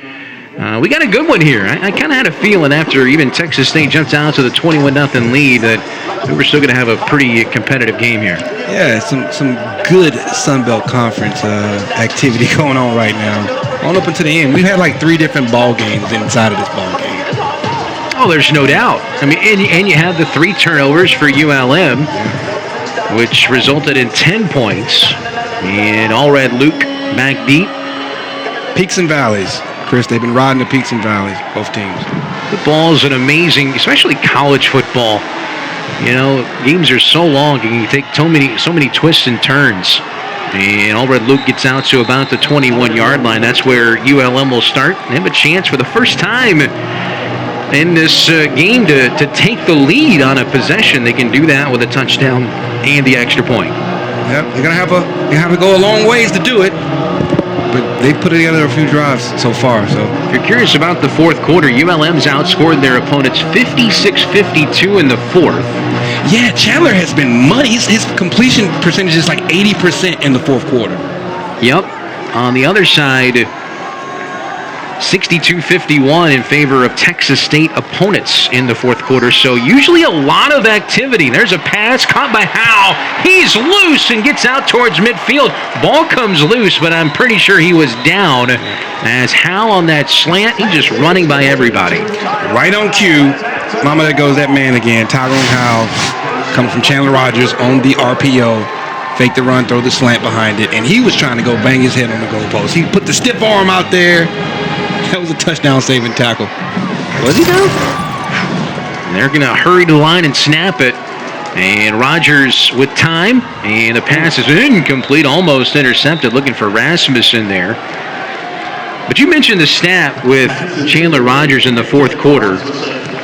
Speaker 2: We got a good one here. I kind of had a feeling after even Texas State jumped out to the 21-0 lead that we were still going to have a pretty competitive game here.
Speaker 1: Yeah, some good Sun Belt Conference activity going on right now. On up until the end. We've had like 3 different ball games inside of this ball game.
Speaker 2: Oh, there's no doubt. I mean, and you had the 3 turnovers for ULM, which resulted in 10 points. And All-Red Luke back deep.
Speaker 1: Peaks and valleys. Chris, they've been riding the peaks and valleys, both teams.
Speaker 2: Football is an amazing, especially college football. You know, games are so long, you can take so many twists and turns. And All-Red Luke gets out to about the 21-yard line. That's where ULM will start. They have a chance for the first time in this game to take the lead on a possession. They can do that with a touchdown and the extra point.
Speaker 1: Yep, they're gonna have to go a long ways to do it. But they put together a few drives so far. So
Speaker 2: if you're curious about the fourth quarter, ULM's outscored their opponents 56-52 in the fourth.
Speaker 1: Yeah, Chandler has been money. His completion percentage is like 80% in the fourth quarter.
Speaker 2: Yep. On the other side, 62-51 in favor of Texas State opponents in the fourth quarter. So usually a lot of activity. There's a pass caught by Howe. He's loose and gets out towards midfield. Ball comes loose, but I'm pretty sure he was down as Howe on that slant. He's just running by everybody.
Speaker 1: Right on cue. Mama, there goes that man again. Tyrone Howe coming from Chandler Rogers on the RPO. Fake the run, throw the slant behind it. And he was trying to go bang his head on the goalpost. He put the stiff arm out there. That was a touchdown-saving tackle.
Speaker 2: Was he though? They're going to hurry to the line and snap it. And Rogers with time. And the pass is incomplete, almost intercepted. Looking for Rasmussen there. But you mentioned the stat with Chandler Rogers in the fourth quarter.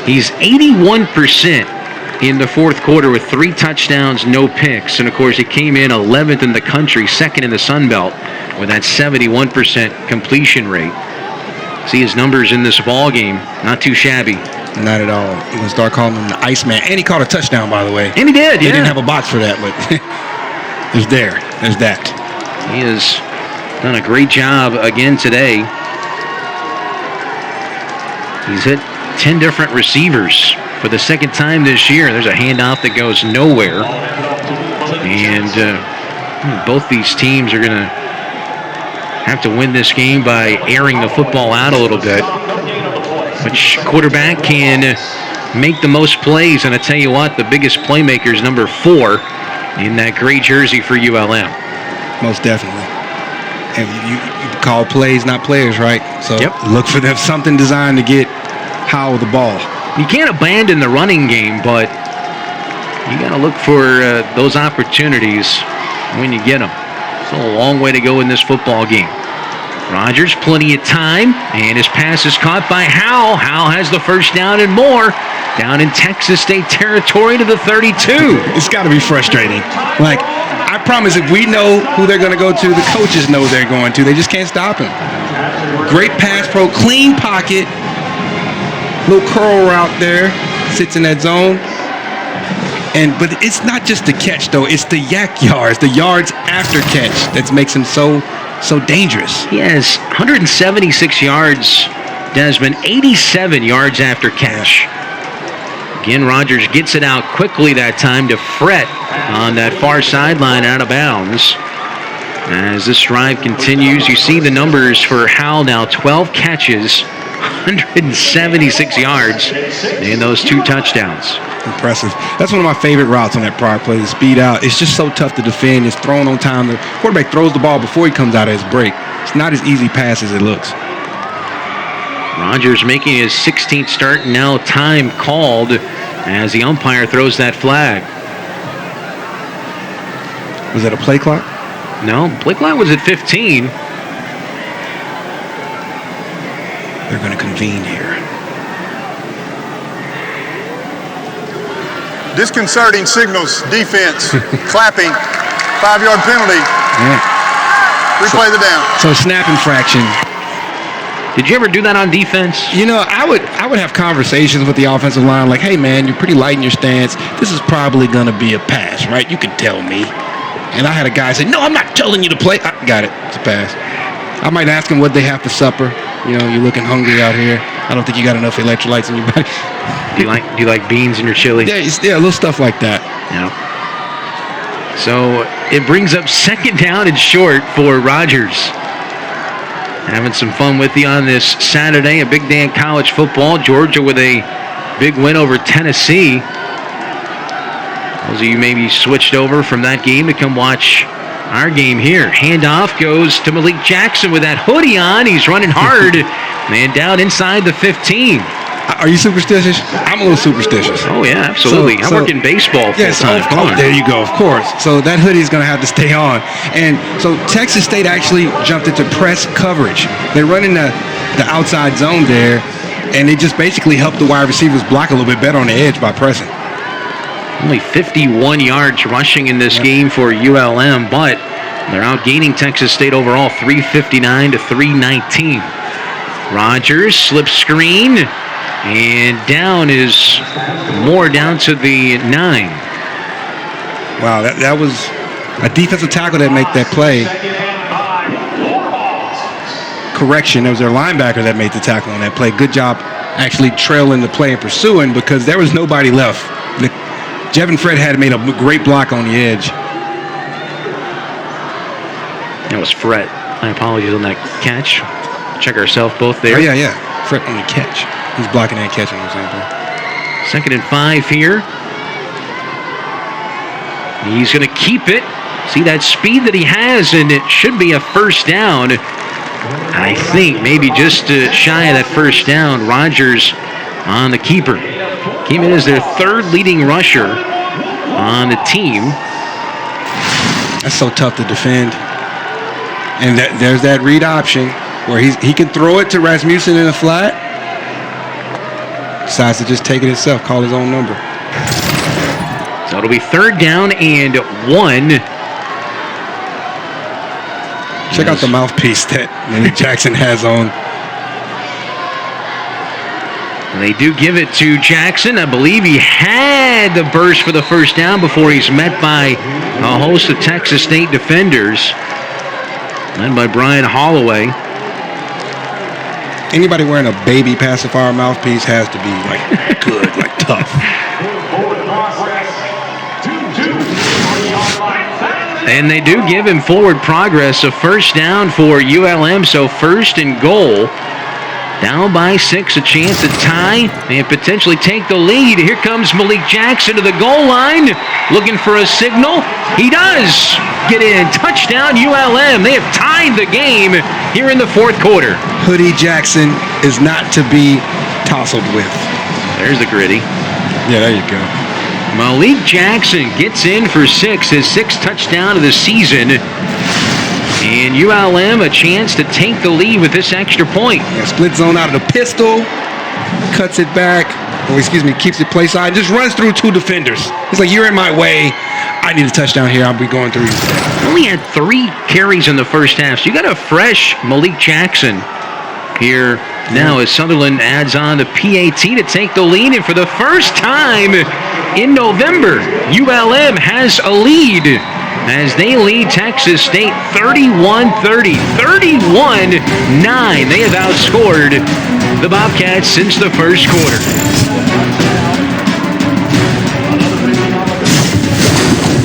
Speaker 2: He's 81% in the fourth quarter with 3 touchdowns, no picks. And, of course, he came in 11th in the country, 2nd in the Sun Belt with that 71% completion rate. See his numbers in this ball game. Not too shabby.
Speaker 1: Not at all. You're going to start calling him the Iceman. And he caught a touchdown, by the way.
Speaker 2: And he did,
Speaker 1: They didn't have a box for that, but there's that.
Speaker 2: He has done a great job again today. He's hit 10 different receivers for the second time this year. There's a handoff that goes nowhere. And both these teams are going to have to win this game by airing the football out a little bit. Which quarterback can make the most plays? And I tell you what, the biggest playmaker is number 4 in that gray jersey for ULM.
Speaker 1: Most definitely. And you call plays, not players, right? So Look for them something designed to get Howe the ball.
Speaker 2: You can't abandon the running game, but you got to look for those opportunities when you get them. It's a long way to go in this football game. Rogers, plenty of time, and his pass is caught by Howe. Howe has the first down and more. Down in Texas State territory to the 32.
Speaker 1: It's got to be frustrating. Like, I promise if we know who they're going to go to, the coaches know they're going to. They just can't stop him. Great pass pro, clean pocket. Little curl route there. Sits in that zone. But it's not just the catch, though. It's the yak yards, the yards after catch that makes him so dangerous.
Speaker 2: He has 176 yards, Desmond, 87 yards after catch. Again, Rogers gets it out quickly that time to Fret on that far sideline out of bounds. As this drive continues, you see the numbers for Howell now, 12 catches, 176 yards, and those 2 touchdowns.
Speaker 1: Impressive. That's one of my favorite routes on that prior play, the speed out. It's just so tough to defend. It's thrown on time. The quarterback throws the ball before he comes out of his break. It's not as easy pass as it looks.
Speaker 2: Rogers making his 16th start, and now time called as the umpire throws that flag.
Speaker 1: Was that a play clock?
Speaker 2: No, play clock was at 15.
Speaker 1: They're going to convene here.
Speaker 3: Disconcerting signals, defense, clapping, 5-yard penalty.
Speaker 1: Yeah.
Speaker 3: Replay the down.
Speaker 1: So snap infraction.
Speaker 2: Did you ever do that on defense?
Speaker 1: You know, I would have conversations with the offensive line like, hey, man, you're pretty light in your stance. This is probably going to be a pass, right? You can tell me. And I had a guy say, no, I'm not telling you to play. I got it. It's a pass. I might ask him what they have for supper. You know, you're looking hungry out here. I don't think you got enough electrolytes in your body.
Speaker 2: Do you like beans in your chili?
Speaker 1: Yeah, little stuff like that.
Speaker 2: Yeah. So it brings up second down and short for Rogers. Having some fun with you on this Saturday, a big day in college football. Georgia with a big win over Tennessee. Those of you maybe switched over from that game to come watch our game here. Handoff goes to Malik Jackson with that hoodie on. He's running hard. Man down inside the 15.
Speaker 1: Are you superstitious? I'm a little superstitious.
Speaker 2: Oh, yeah, absolutely. I work in baseball full time.
Speaker 1: Oh, there you go, of course. So that hoodie is going to have to stay on. And so Texas State actually jumped into press coverage. They're running the outside zone there, and they just basically helped the wide receivers block a little bit better on the edge by pressing.
Speaker 2: Only 51 yards rushing in this game for ULM, but they're outgaining Texas State overall 359 to 319. Rogers slips screen, and down is more down to the 9.
Speaker 1: Wow, that was a defensive tackle that made that play. Correction, it was their linebacker that made the tackle on that play. Good job actually trailing the play and pursuing because there was nobody left. Jevin Fred had made a great block on the edge.
Speaker 2: That was Fred. My apologies on that catch. Check ourselves both there.
Speaker 1: Oh, yeah. Fred on the catch. He's blocking and catching the same thing.
Speaker 2: 2nd and 5 here. He's going to keep it. See that speed that he has, and it should be a first down. I think maybe just shy of that first down. Rogers on the keeper. Came in as their 3rd leading rusher on the team.
Speaker 1: That's so tough to defend. And there's that read option where he can throw it to Rasmussen in the flat. Decides to just take it himself, call his own number.
Speaker 2: So it'll be 3rd down and 1.
Speaker 1: Check out the mouthpiece that Malik Jackson has on.
Speaker 2: They do give it to Jackson. I believe he had the burst for the first down before he's met by a host of Texas State defenders, led by Brian Holloway.
Speaker 1: Anybody wearing a baby pacifier mouthpiece has to be like good, like tough.
Speaker 2: And they do give him forward progress. A first down for ULM, so 1st and goal. Down by 6, a chance to tie and potentially take the lead. Here comes Malik Jackson to the goal line, looking for a signal. He does get in. Touchdown ULM. They have tied the game here in the 4th quarter.
Speaker 1: Hoodie Jackson is not to be tousled with.
Speaker 2: There's the gritty.
Speaker 1: Yeah, there you go.
Speaker 2: Malik Jackson gets in for 6, his 6th touchdown of the season. And ULM a chance to take the lead with this extra point.
Speaker 1: Yeah, split zone out of the pistol, cuts it back, keeps it play side, just runs through 2 defenders. He's like, you're in my way. I need a touchdown here. I'll be going through you today.
Speaker 2: Only had 3 carries in the first half, so you got a fresh Malik Jackson here now as Sunderland adds on the PAT to take the lead. And for the first time in November, ULM has a lead as they lead Texas State 31-30, 31-9. They have outscored the Bobcats since the first quarter.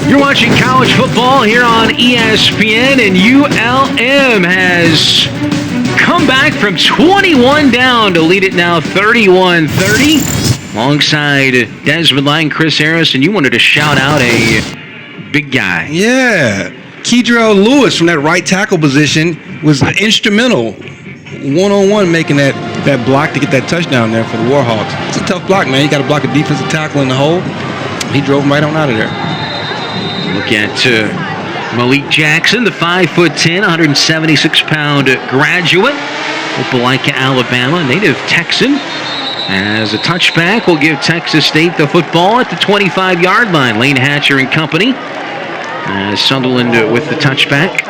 Speaker 2: You're watching college football here on ESPN, and ULM has come back from 21 down to lead it now 31-30. Alongside Desmond Light and Chris Harris, and you wanted to shout out a big guy.
Speaker 1: Yeah. Kedrell Lewis from that right tackle position was instrumental one-on-one making that block to get that touchdown there for the Warhawks. It's a tough block, man. You got to block a defensive tackle in the hole. He drove him right on out of there.
Speaker 2: Look at Malik Jackson, the 5'10", 176-pound graduate, Opelika, Alabama, native Texan. As a touchback will give Texas State the football at the 25-yard line. Lane Hatcher and company. Sunderland with the touchback.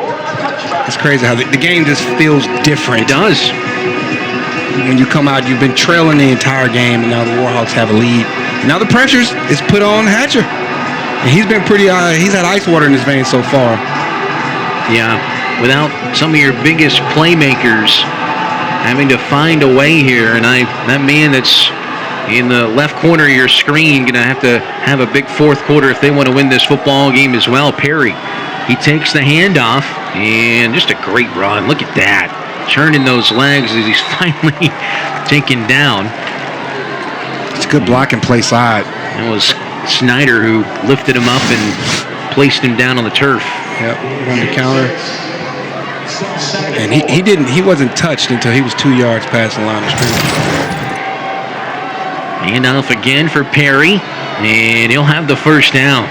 Speaker 1: It's crazy how the game just feels different.
Speaker 2: It does.
Speaker 1: When you come out, you've been trailing the entire game, and now the Warhawks have a lead. Now the pressure is put on Hatcher. And he's been pretty, he's had ice water in his veins so far.
Speaker 2: Yeah, without some of your biggest playmakers having to find a way here. And that man that's in the left corner of your screen going to have a big fourth quarter if they want to win this football game as well. Perry, he takes the handoff, and just a great run. Look at that. Turning those legs as he's finally taken down.
Speaker 1: It's a good block and play side.
Speaker 2: That was Snyder who lifted him up and placed him down on the turf.
Speaker 1: Yep, on the counter. And he wasn't touched until he was 2 yards past the line of scrimmage.
Speaker 2: Handoff again for Perry, and he'll have the first down.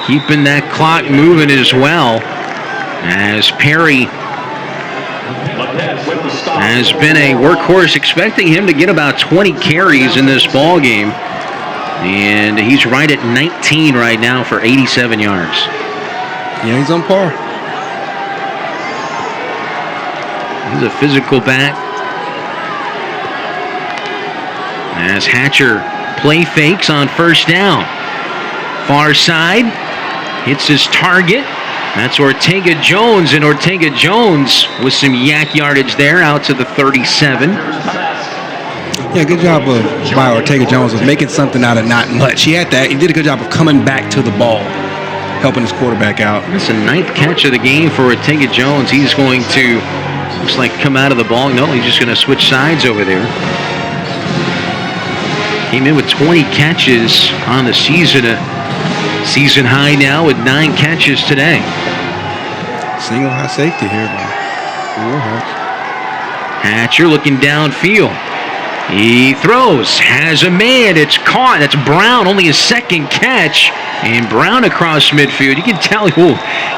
Speaker 2: Keeping that clock moving as well, as Perry has been a workhorse, expecting him to get about 20 carries in this ball game. And he's right at 19 right now for 87 yards.
Speaker 1: Yeah, he's on par.
Speaker 2: He's a physical back. As Hatcher play fakes on first down. Far side, hits his target. That's Ortega Jones, and Ortega Jones with some yak yardage there out to the 37.
Speaker 1: Yeah, good job by Ortega Jones of making something out of not much. He did a good job of coming back to the ball, helping his quarterback out.
Speaker 2: That's the ninth catch of the game for Ortega Jones. He's going to, looks like, come out of the ball. No, he's just going to switch sides over there. Came in with 20 catches on the season. Season high now with 9 catches today.
Speaker 1: Single high safety here by Warhawks.
Speaker 2: Hatcher looking downfield. He throws, has a man, it's caught. That's Brown, only his second catch. And Brown across midfield. You can tell he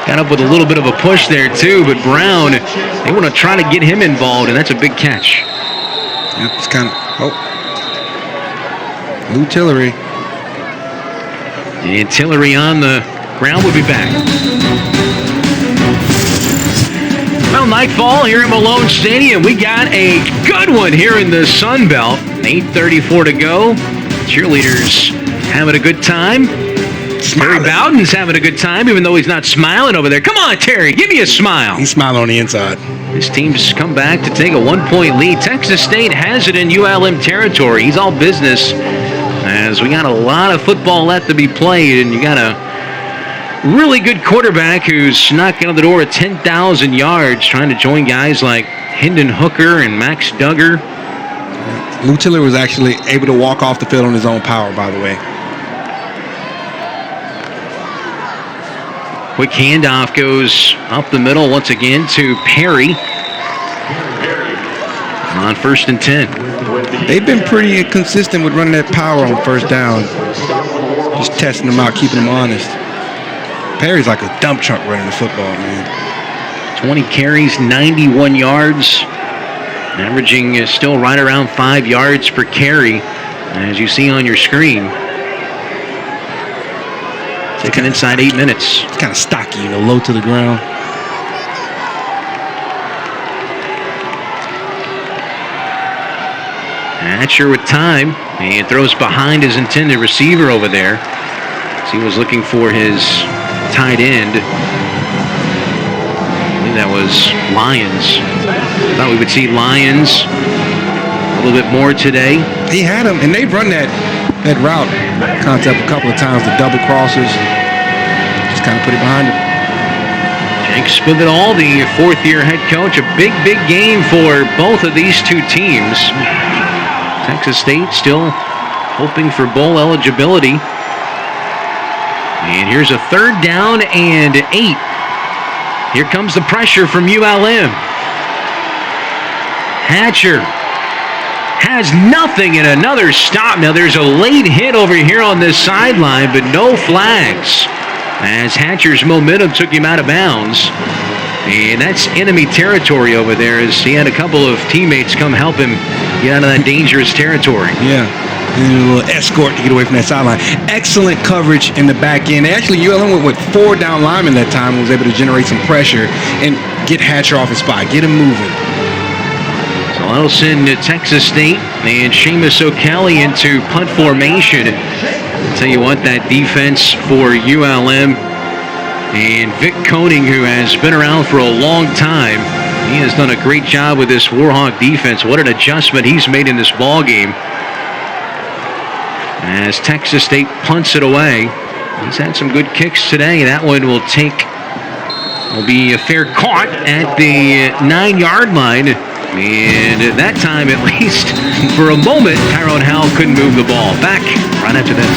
Speaker 2: got up with a little bit of a push there too, but Brown, they want to try to get him involved, and that's a big catch.
Speaker 1: Yep, it's kind of, Lou Tillery.
Speaker 2: And Tillery on the ground. Will be back. Well, nightfall here at Malone Stadium. We got a good one here in the Sun Belt. 8:34 to go. Cheerleaders having a good time. Terry Bowden's having a good time, even though he's not smiling over there. Come on, Terry, give me a smile.
Speaker 1: He's smiling on the inside.
Speaker 2: His team's come back to take a 1-point lead. Texas State has it in ULM territory. He's all business, as we got a lot of football left to be played, and you got a really good quarterback who's knocking on the door at 10,000 yards, trying to join guys like Hendon Hooker and Max Duggar.
Speaker 1: Lou Tiller was actually able to walk off the field on his own power, by the way.
Speaker 2: Quick handoff goes up the middle once again to Perry on 1st and 10.
Speaker 1: They've been pretty consistent with running that power on first down. Just testing them out, keeping them honest. Perry's like a dump truck running the football, man.
Speaker 2: 20 carries, 91 yards. Averaging still right around 5 yards per carry, as you see on your screen. Taking inside 8 minutes.
Speaker 1: It's kind of stocky, low to the ground.
Speaker 2: Hatcher with time, and throws behind his intended receiver over there. So he was looking for his tight end. I believe that was Lyons. Thought we would see Lyons a little bit more today.
Speaker 1: He had him, and they've run that route concept a couple of times, the double crosses. Just kind of put it behind him.
Speaker 2: Jake Spividal, the fourth-year head coach. A big, big game for both of these two teams. Texas State still hoping for bowl eligibility. And here's a 3rd down and 8. Here comes the pressure from ULM. Hatcher has nothing, and another stop. Now there's a late hit over here on this sideline, but no flags, as Hatcher's momentum took him out of bounds. And that's enemy territory over there, as he had a couple of teammates come help him get out of that dangerous territory.
Speaker 1: Yeah, a little escort to get away from that sideline. Excellent coverage in the back end. Actually, ULM went with 4 down linemen that time and was able to generate some pressure and get Hatcher off his spot, get him moving.
Speaker 2: So that'll send Texas State and Seamus O'Kelly into punt formation. I'll tell you what, that defense for ULM and Vic Koenig, who has been around for a long time, He has done a great job with this Warhawk defense. What an adjustment he's made in this ball game. As Texas State punts it away. He's had some good kicks today. That one will be a fair caught at the 9-yard line. And at that time, at least, for a moment, Tyrone Howell couldn't move the ball. Back right after this.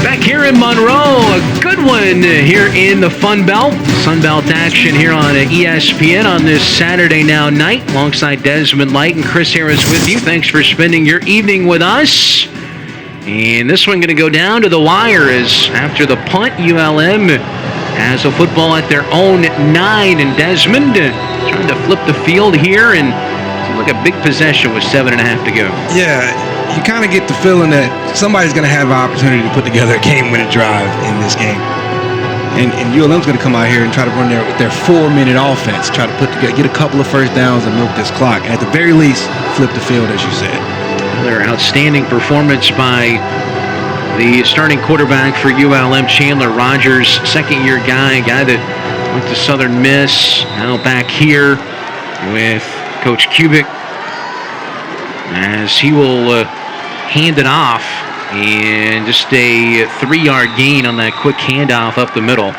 Speaker 2: Back here in Monroe, a good one here in the Fun Belt. Sun Belt action here on ESPN on this Saturday now night. Alongside Desmond Light and Chris Harris with you. Thanks for spending your evening with us. And this one going to go down to the wire as after the punt, ULM has a football at their own 9. And Desmond trying to flip the field here, and it seems like a big possession with 7.5 to go.
Speaker 1: Yeah, you kind of get the feeling that somebody's going to have an opportunity to put together a game-winning drive in this game. And ULM's going to come out here and try to run their 4-minute offense, try to put together, get a couple of first downs and milk this clock. And at the very least, flip the field, as you said.
Speaker 2: Another outstanding performance by the starting quarterback for ULM, Chandler Rogers, second-year guy that went to Southern Miss, now back here with Coach Kubik, as he will hand it off, and just a 3-yard gain on that quick handoff up the middle.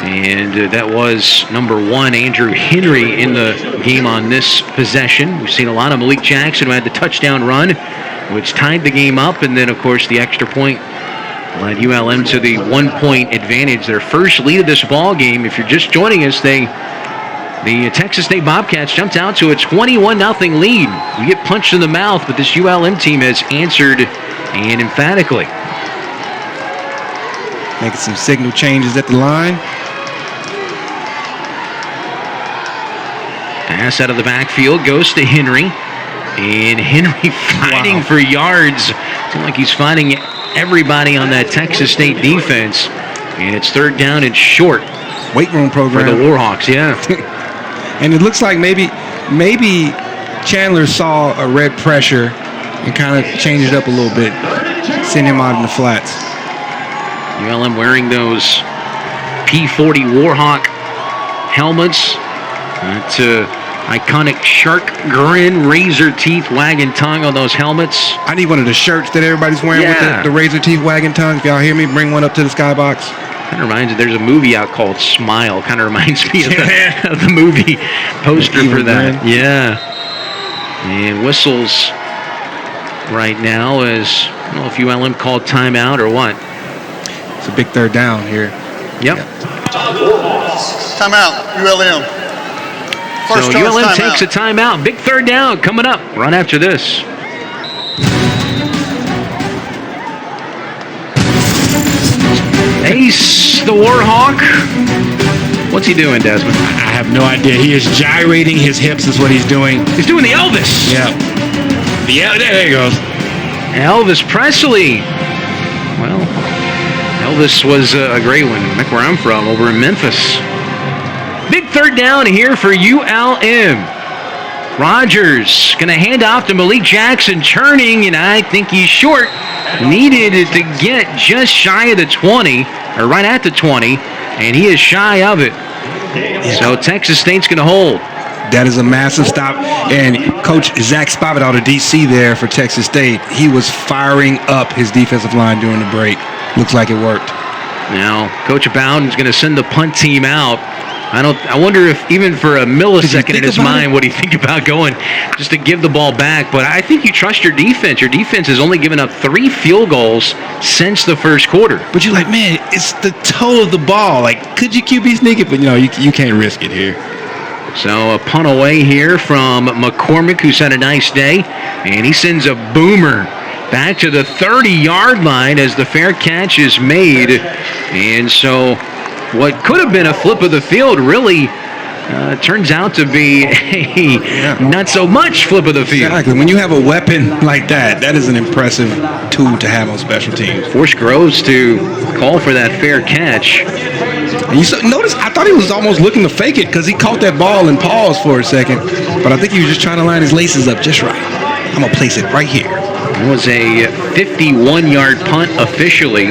Speaker 2: And that was number 1, Andrew Henry, in the game on this possession. We've seen a lot of Malik Jackson, who had the touchdown run, which tied the game up. And then, of course, the extra point led ULM to the 1-point advantage. Their first lead of this ball game. If you're just joining us, the Texas State Bobcats jumped out to a 21-0 lead. We get punched in the mouth, but this ULM team has answered, and emphatically.
Speaker 1: Making some signal changes at the line.
Speaker 2: Pass out of the backfield goes to Henry. And Henry fighting for yards. Seems like he's fighting everybody on that Texas State defense. And it's 3rd down and short.
Speaker 1: Weight room program.
Speaker 2: For the Warhawks, yeah.
Speaker 1: And it looks like maybe Chandler saw a red pressure and kind of changed it up a little bit. Send him out in the flats.
Speaker 2: ULM wearing those P40 Warhawk helmets. That iconic shark grin, razor teeth, wagging tongue on those helmets.
Speaker 1: I need one of the shirts that everybody's wearing with the razor teeth, wagging tongue. If y'all hear me, bring one up to the skybox.
Speaker 2: Kind of reminds me, there's a movie out called Smile. Kind of reminds me of the movie poster for that. Yeah. And whistles right now as, I don't know if ULM called timeout or what.
Speaker 1: It's a big 3rd down here.
Speaker 2: Yep.
Speaker 3: Timeout, ULM.
Speaker 2: So ULM takes a timeout. Big 3rd down coming up right after this. Ace, the Warhawk. What's he doing, Desmond?
Speaker 1: I have no idea. He is gyrating his hips is what he's doing.
Speaker 2: He's doing the Elvis.
Speaker 1: Yeah. There he goes.
Speaker 2: Elvis Presley. Well, Elvis was a great one. Back where I'm from, over in Memphis. Big 3rd down here for ULM. Rogers going to hand off to Malik Jackson, turning, and I think he's short. Needed to get just shy of the 20, or right at the 20, and he is shy of it. Yeah. So Texas State's going to hold.
Speaker 1: That is a massive stop. And Coach Zach Spavital out of D.C. there for Texas State, he was firing up his defensive line during the break. Looks like it worked.
Speaker 2: Now, Coach Bowden's going to send the punt team out. I wonder if even for a millisecond in his mind would he think about going just to give the ball back. But I think you trust your defense. Your defense has only given up 3 field goals since the first quarter.
Speaker 1: But you're like, man, it's the toe of the ball. Like, could you QB sneak it? But no, you can't risk it here.
Speaker 2: So a punt away here from McCormick, who's had a nice day. And he sends a boomer back to the 30-yard line as the fair catch is made. And so what could have been a flip of the field really turns out to be a not so much flip of the field.
Speaker 1: Exactly. When you have a weapon like that, that is an impressive tool to have on special teams.
Speaker 2: Forced Groves to call for that fair catch.
Speaker 1: And you notice, I thought he was almost looking to fake it because he caught that ball and paused for a second. But I think he was just trying to line his laces up just right. I'm going to place it right here.
Speaker 2: It was a 51-yard punt officially.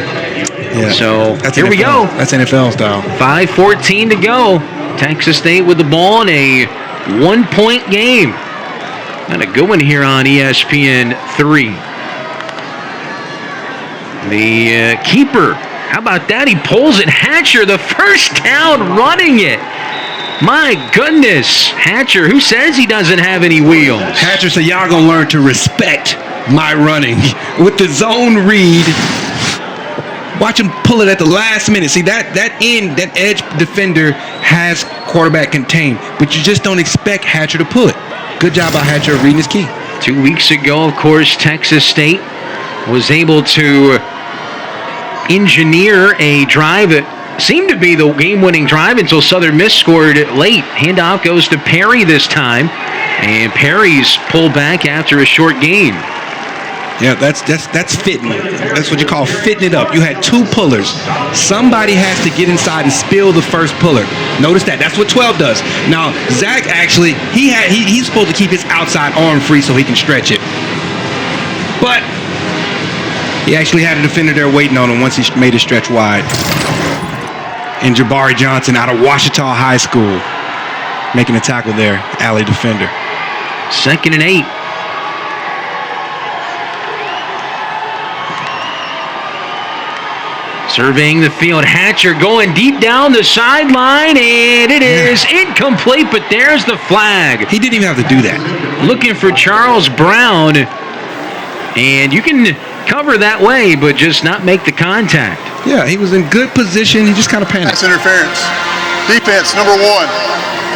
Speaker 1: Yeah.
Speaker 2: So
Speaker 1: That's
Speaker 2: here we
Speaker 1: NFL.
Speaker 2: go.
Speaker 1: That's NFL style.
Speaker 2: 5:14 to go. Texas State with the ball in a 1-point game. And a good one here on ESPN 3. The keeper, how about that? He pulls it. Hatcher, the first down, running it. My goodness. Hatcher, who says he doesn't have any wheels?
Speaker 1: Hatcher said, y'all gonna learn to respect my running. With the zone read, watch him pull it at the last minute. See, that edge defender has quarterback contained, but you just don't expect Hatcher to pull it. Good job by Hatcher of reading his key.
Speaker 2: 2 weeks ago, of course, Texas State was able to engineer a drive that seemed to be the game-winning drive until Southern Miss scored late. Handoff goes to Perry this time, and Perry's pulled back after a short gain.
Speaker 1: Yeah, that's fitting. That's what you call fitting it up. You had 2 pullers. Somebody has to get inside and spill the first puller. Notice that. That's what 12 does. Now, Zach actually, he's supposed to keep his outside arm free so he can stretch it. But he actually had a defender there waiting on him once he made it stretch wide. And Jabari Johnson out of Ouachita High School making a tackle there, alley defender.
Speaker 2: 2nd and 8. Surveying the field, Hatcher going deep down the sideline, and it is incomplete, but there's the flag.
Speaker 1: He didn't even have to do that.
Speaker 2: Looking for Charles Brown, and you can cover that way, but just not make the contact.
Speaker 1: Yeah, he was in good position. He just kind of panicked.
Speaker 3: That's interference. Defense, number 1.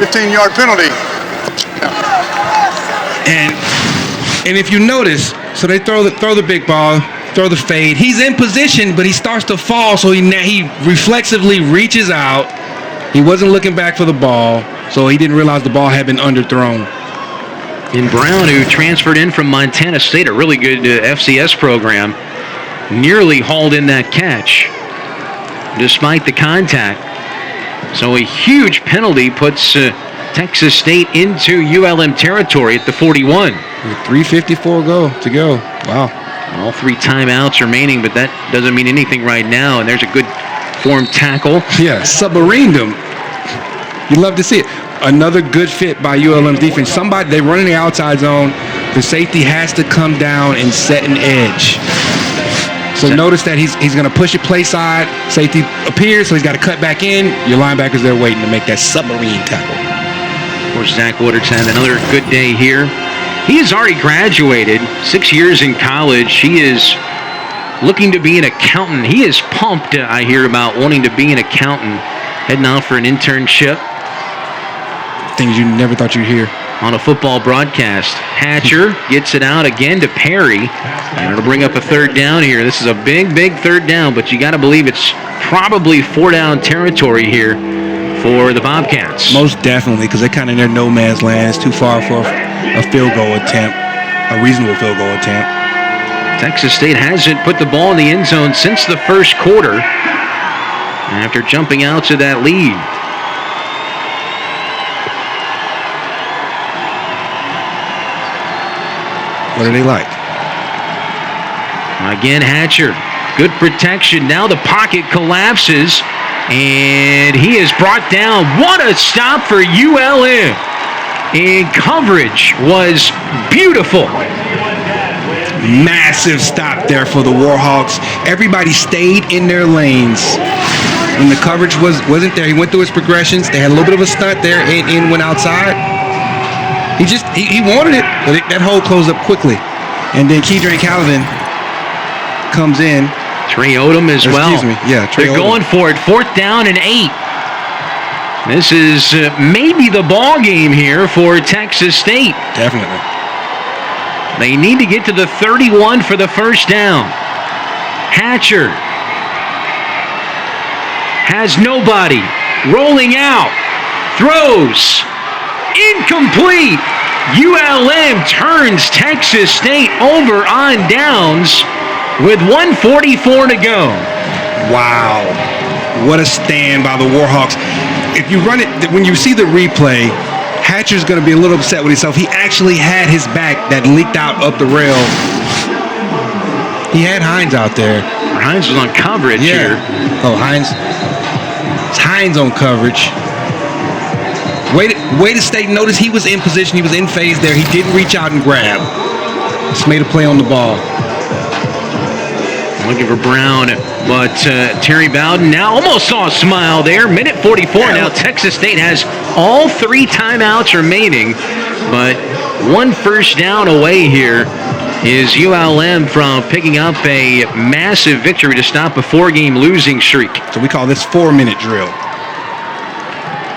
Speaker 3: 15-yard penalty.
Speaker 1: And if you notice, so they throw the big ball, throw the fade. He's in position, but he starts to fall, so he reflexively reaches out. He wasn't looking back for the ball, so he didn't realize the ball had been underthrown.
Speaker 2: And Brown, who transferred in from Montana State, a really good FCS program, nearly hauled in that catch despite the contact. So a huge penalty puts Texas State into ULM territory at the 41.
Speaker 1: 3:54 to go. Wow.
Speaker 2: All 3 timeouts remaining, but that doesn't mean anything right now. And there's a good form tackle.
Speaker 1: Yeah, submarined him. You love to see it. Another good fit by ULM's defense. They run in the outside zone. The safety has to come down and set an edge. So notice that he's going to push it play side. Safety appears, so he's got to cut back in. Your linebacker's there waiting to make that submarine tackle.
Speaker 2: Of course, Zach Woodard's had another good day here. He has already graduated, 6 years in college. He is looking to be an accountant. He is pumped, I hear, about wanting to be an accountant, heading out for an internship.
Speaker 1: Things you never thought you'd hear.
Speaker 2: On a football broadcast. Hatcher gets it out again to Perry. And it'll bring up a 3rd down here. This is a big 3rd down, but you got to believe it's probably 4-down territory here for the Bobcats.
Speaker 1: Most definitely, because they're kind of in their no man's land. It's too far for a field goal attempt, a reasonable field goal attempt.
Speaker 2: Texas State hasn't put the ball in the end zone since the first quarter after jumping out to that lead.
Speaker 1: What are they like?
Speaker 2: Again, Hatcher. Good protection. Now the pocket collapses, and he is brought down. What a stop for ULM. And coverage was beautiful.
Speaker 1: Massive stop there for the Warhawks. Everybody stayed in their lanes. When the coverage wasn't there, he went through his progressions. They had a little bit of a stunt there, and went outside. He wanted it, but that hole closed up quickly. And then Keydrane Calvin comes in.
Speaker 2: Trey Odom as well.
Speaker 1: Excuse me. Yeah, Trey
Speaker 2: They're
Speaker 1: Odom.
Speaker 2: going for it. 4th down and 8. This is maybe the ball game here for Texas State.
Speaker 1: Definitely.
Speaker 2: They need to get to the 31 for the first down. Hatcher has nobody. Rolling out. Throws. Incomplete. ULM turns Texas State over on downs with 1:44 to go.
Speaker 1: Wow. What a stand by the Warhawks. If you run it, when you see the replay, Hatcher's going to be a little upset with himself. He actually had his back that leaked out up the rail. He had Hines out there.
Speaker 2: Hines was on coverage here.
Speaker 1: Oh, Hines. It's Hines on coverage. Way to stay. Notice he was in position. He was in phase there. He didn't reach out and grab. Just made a play on the ball.
Speaker 2: Looking for Brown, but Terry Bowden now almost saw a smile there. Minute 44 now. Texas State has all 3 timeouts remaining, but 1 first down away here is ULM from picking up a massive victory to stop a 4-game losing streak.
Speaker 1: So we call this 4-minute drill.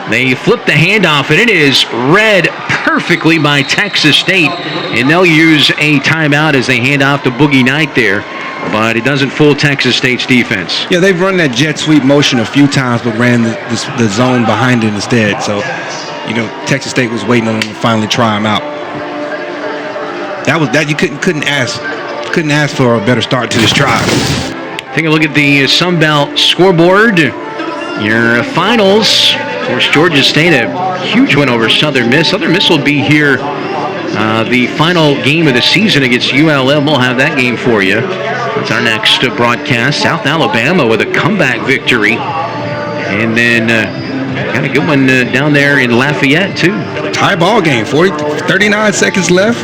Speaker 2: They flip the handoff, and it is read perfectly by Texas State, and they'll use a timeout as they hand off to Boogie Knight there. But it doesn't fool Texas State's defense.
Speaker 1: Yeah, they've run that jet sweep motion a few times, but ran the zone behind it instead. So, Texas State was waiting on them to finally try them out. You couldn't ask for a better start to this drive.
Speaker 2: Take a look at the Sun Belt scoreboard. Your finals. Of course, Georgia State, a huge win over Southern Miss. Southern Miss will be here. The final game of the season against ULM. We'll have that game for you. That's our next broadcast. South Alabama with a comeback victory. And then got a good one down there in Lafayette, too.
Speaker 1: Tie ball game. 39 seconds left.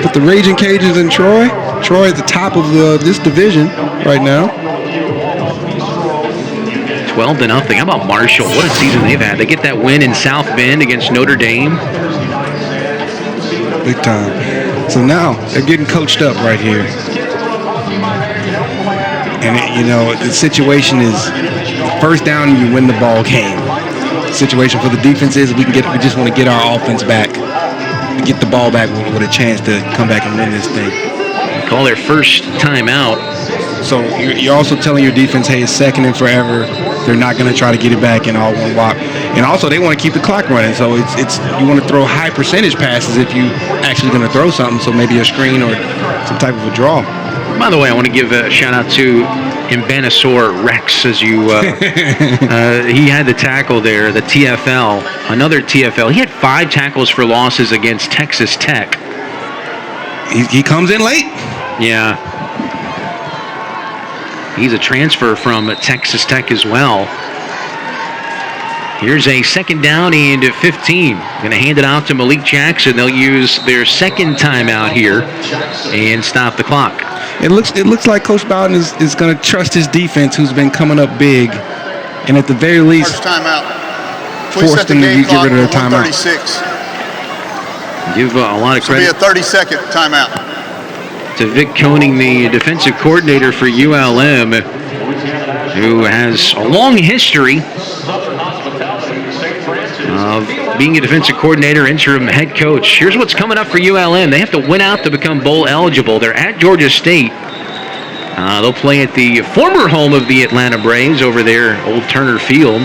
Speaker 1: Put the Raging Cajuns in Troy. Troy at the top of this division right now.
Speaker 2: 12-0. How about Marshall? What a season they've had. They get that win in South Bend against Notre Dame.
Speaker 1: Big time. So now they're getting coached up right here. And, the situation is first down and you win the ball game. The situation for the defense is we just want to get our offense back. Get the ball back with a chance to come back and win this thing.
Speaker 2: Call their first timeout.
Speaker 1: So you're also telling your defense, hey, it's second and forever. They're not going to try to get it back in all one walk. And also they want to keep the clock running. So it's you want to throw high percentage passes if you actually going to throw something. So maybe a screen or some type of a draw.
Speaker 2: By the way, I want to give a shout out to Mbanasaur Rex as you he had the tackle there, the TFL, another TFL. He had 5 tackles for losses against Texas Tech.
Speaker 1: He comes in late.
Speaker 2: Yeah. He's a transfer from Texas Tech as well. Here's a second down and 15. Going to hand it out to Malik Jackson. They'll use their second timeout here and stop the clock.
Speaker 1: It looks like Coach Bowden is going to trust his defense, who's been coming up big, and at the very least,
Speaker 3: First timeout.
Speaker 1: force them to get rid of their timeout.
Speaker 3: 136.
Speaker 2: Give a lot of
Speaker 3: This will be
Speaker 2: credit
Speaker 3: a 30-second timeout.
Speaker 2: to Vic Koenig, the defensive coordinator for ULM, who has a long history of being a defensive coordinator, interim head coach. Here's what's coming up for ULM. They have to win out to become bowl eligible. They're at Georgia State. They'll play at the former home of the Atlanta Braves over there, Old Turner Field,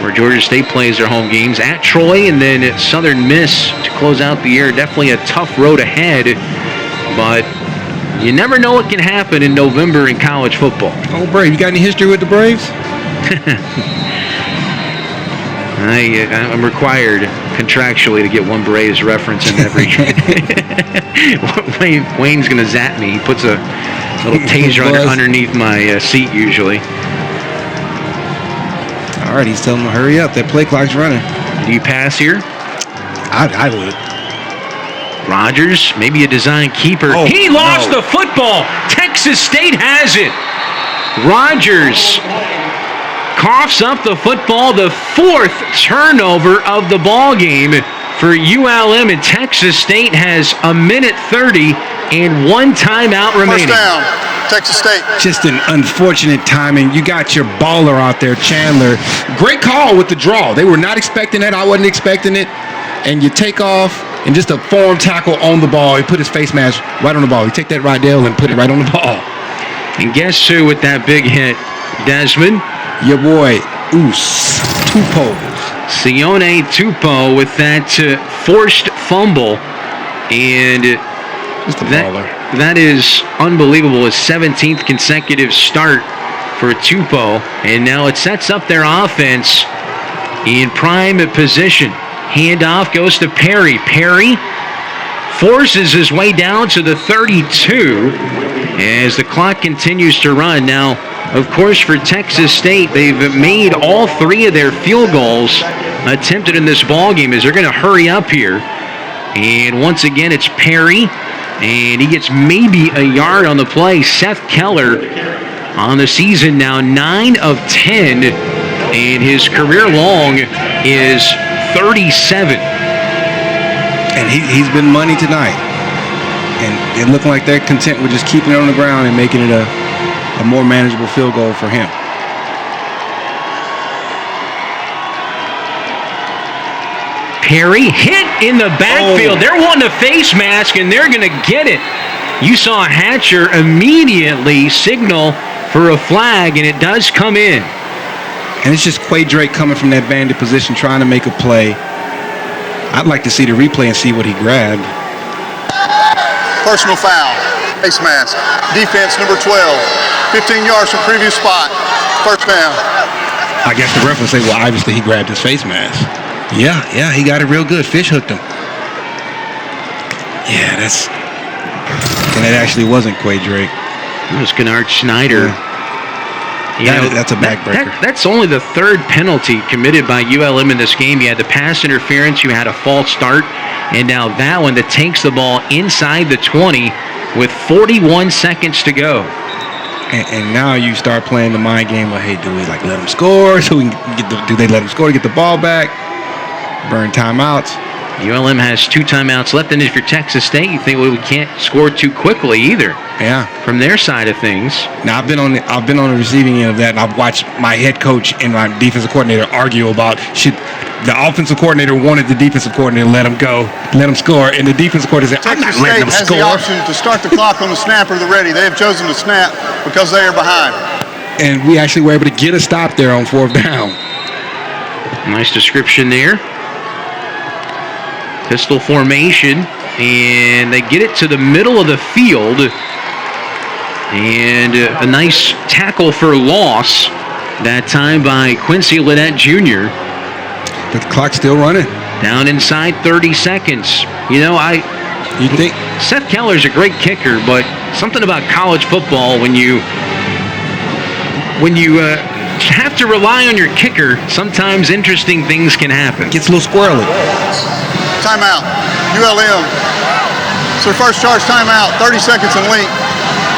Speaker 2: where Georgia State plays their home games. At Troy and then at Southern Miss to close out the year. Definitely a tough road ahead, but you never know what can happen in November in college football.
Speaker 1: Oh, Brave, you got any history with the Braves?
Speaker 2: I'm required contractually to get one Braves reference in every Wayne's going to zap me. He puts a little taser underneath my seat usually.
Speaker 1: All right, he's telling him to hurry up. That play clock's running.
Speaker 2: Do you pass here?
Speaker 1: I would.
Speaker 2: Rogers, maybe a design keeper.
Speaker 1: Oh,
Speaker 2: he lost the football. Texas State has it. Rogers coughs up the football, the 4th turnover of the ball game for ULM, and Texas State has a minute 30 and 1 timeout remaining.
Speaker 3: First down, Texas State.
Speaker 1: Just an unfortunate timing. You got your baller out there, Chandler. Great call with the draw. They were not expecting that. I wasn't expecting it. And you take off and just a form tackle on the ball. He put his face mask right on the ball. You take that right there and put it right on the ball.
Speaker 2: And guess who with that big hit? Desmond.
Speaker 1: Your boy, Tupo.
Speaker 2: Sione Tupo with that forced fumble. And
Speaker 1: Just a baller.
Speaker 2: That is unbelievable. His 17th consecutive start for Tupo. And now it sets up their offense in prime position. Handoff goes to Perry. Perry forces his way down to the 32. as the clock continues to run. Now, of course, for Texas State, they've made all 3 of their field goals attempted in this ball game as they're going to hurry up here. And once again, it's Perry, and he gets maybe a yard on the play. Seth Keller on the season now 9 of 10, and his career long is 37.
Speaker 1: And he's been money tonight. And it looked like they're content with just keeping it on the ground and making it a more manageable field goal for him.
Speaker 2: Perry hit in the backfield.
Speaker 1: Oh.
Speaker 2: They're wanting a face mask, and they're going to get it. You saw Hatcher immediately signal for a flag, and it does come in.
Speaker 1: And it's just Quay Drake coming from that bandit position trying to make a play. I'd like to see the replay and see what he grabbed.
Speaker 3: Personal foul. Face mask. Defense number 12. 15 yards from previous spot. First down.
Speaker 1: I guess the ref would say, well, obviously he grabbed his face mask. Yeah, he got it real good. Fish hooked him. Yeah, and it actually wasn't Quay Drake.
Speaker 2: It was Kennard Schneider.
Speaker 1: Yeah. That's a backbreaker.
Speaker 2: That's only the 3rd penalty committed by ULM in this game. You had the pass interference, you had a false start, and now that one that takes the ball inside the 20 with 41 seconds to go.
Speaker 1: And now you start playing the mind game of, hey, do we let them score so we can do they let them score to get the ball back? Burn timeouts.
Speaker 2: ULM has 2 timeouts left, and if you're Texas State, you think, well, we can't score too quickly either.
Speaker 1: Yeah.
Speaker 2: From their side of things.
Speaker 1: Now I've been on the receiving end of that, and I've watched my head coach and my defensive coordinator argue about should the offensive coordinator wanted the defensive coordinator to let him go, let him score, and the defensive coordinator said, I'm not
Speaker 3: Texas
Speaker 1: letting
Speaker 3: State
Speaker 1: him
Speaker 3: has
Speaker 1: score.
Speaker 3: the option to start the clock on the snap or the ready. They have chosen to snap because they are behind.
Speaker 1: And we actually were able to get a stop there on 4th down.
Speaker 2: Nice description there. Pistol formation, and they get it to the middle of the field, and a nice tackle for loss that time by Quincy Lynette Jr.
Speaker 1: But the clock's still running.
Speaker 2: Down inside 30 seconds. You think Seth Keller's a great kicker, but something about college football when you have to rely on your kicker, sometimes interesting things can happen.
Speaker 1: Gets a little squirrely.
Speaker 3: Timeout. ULM. It's their first charge timeout. 30 seconds in length.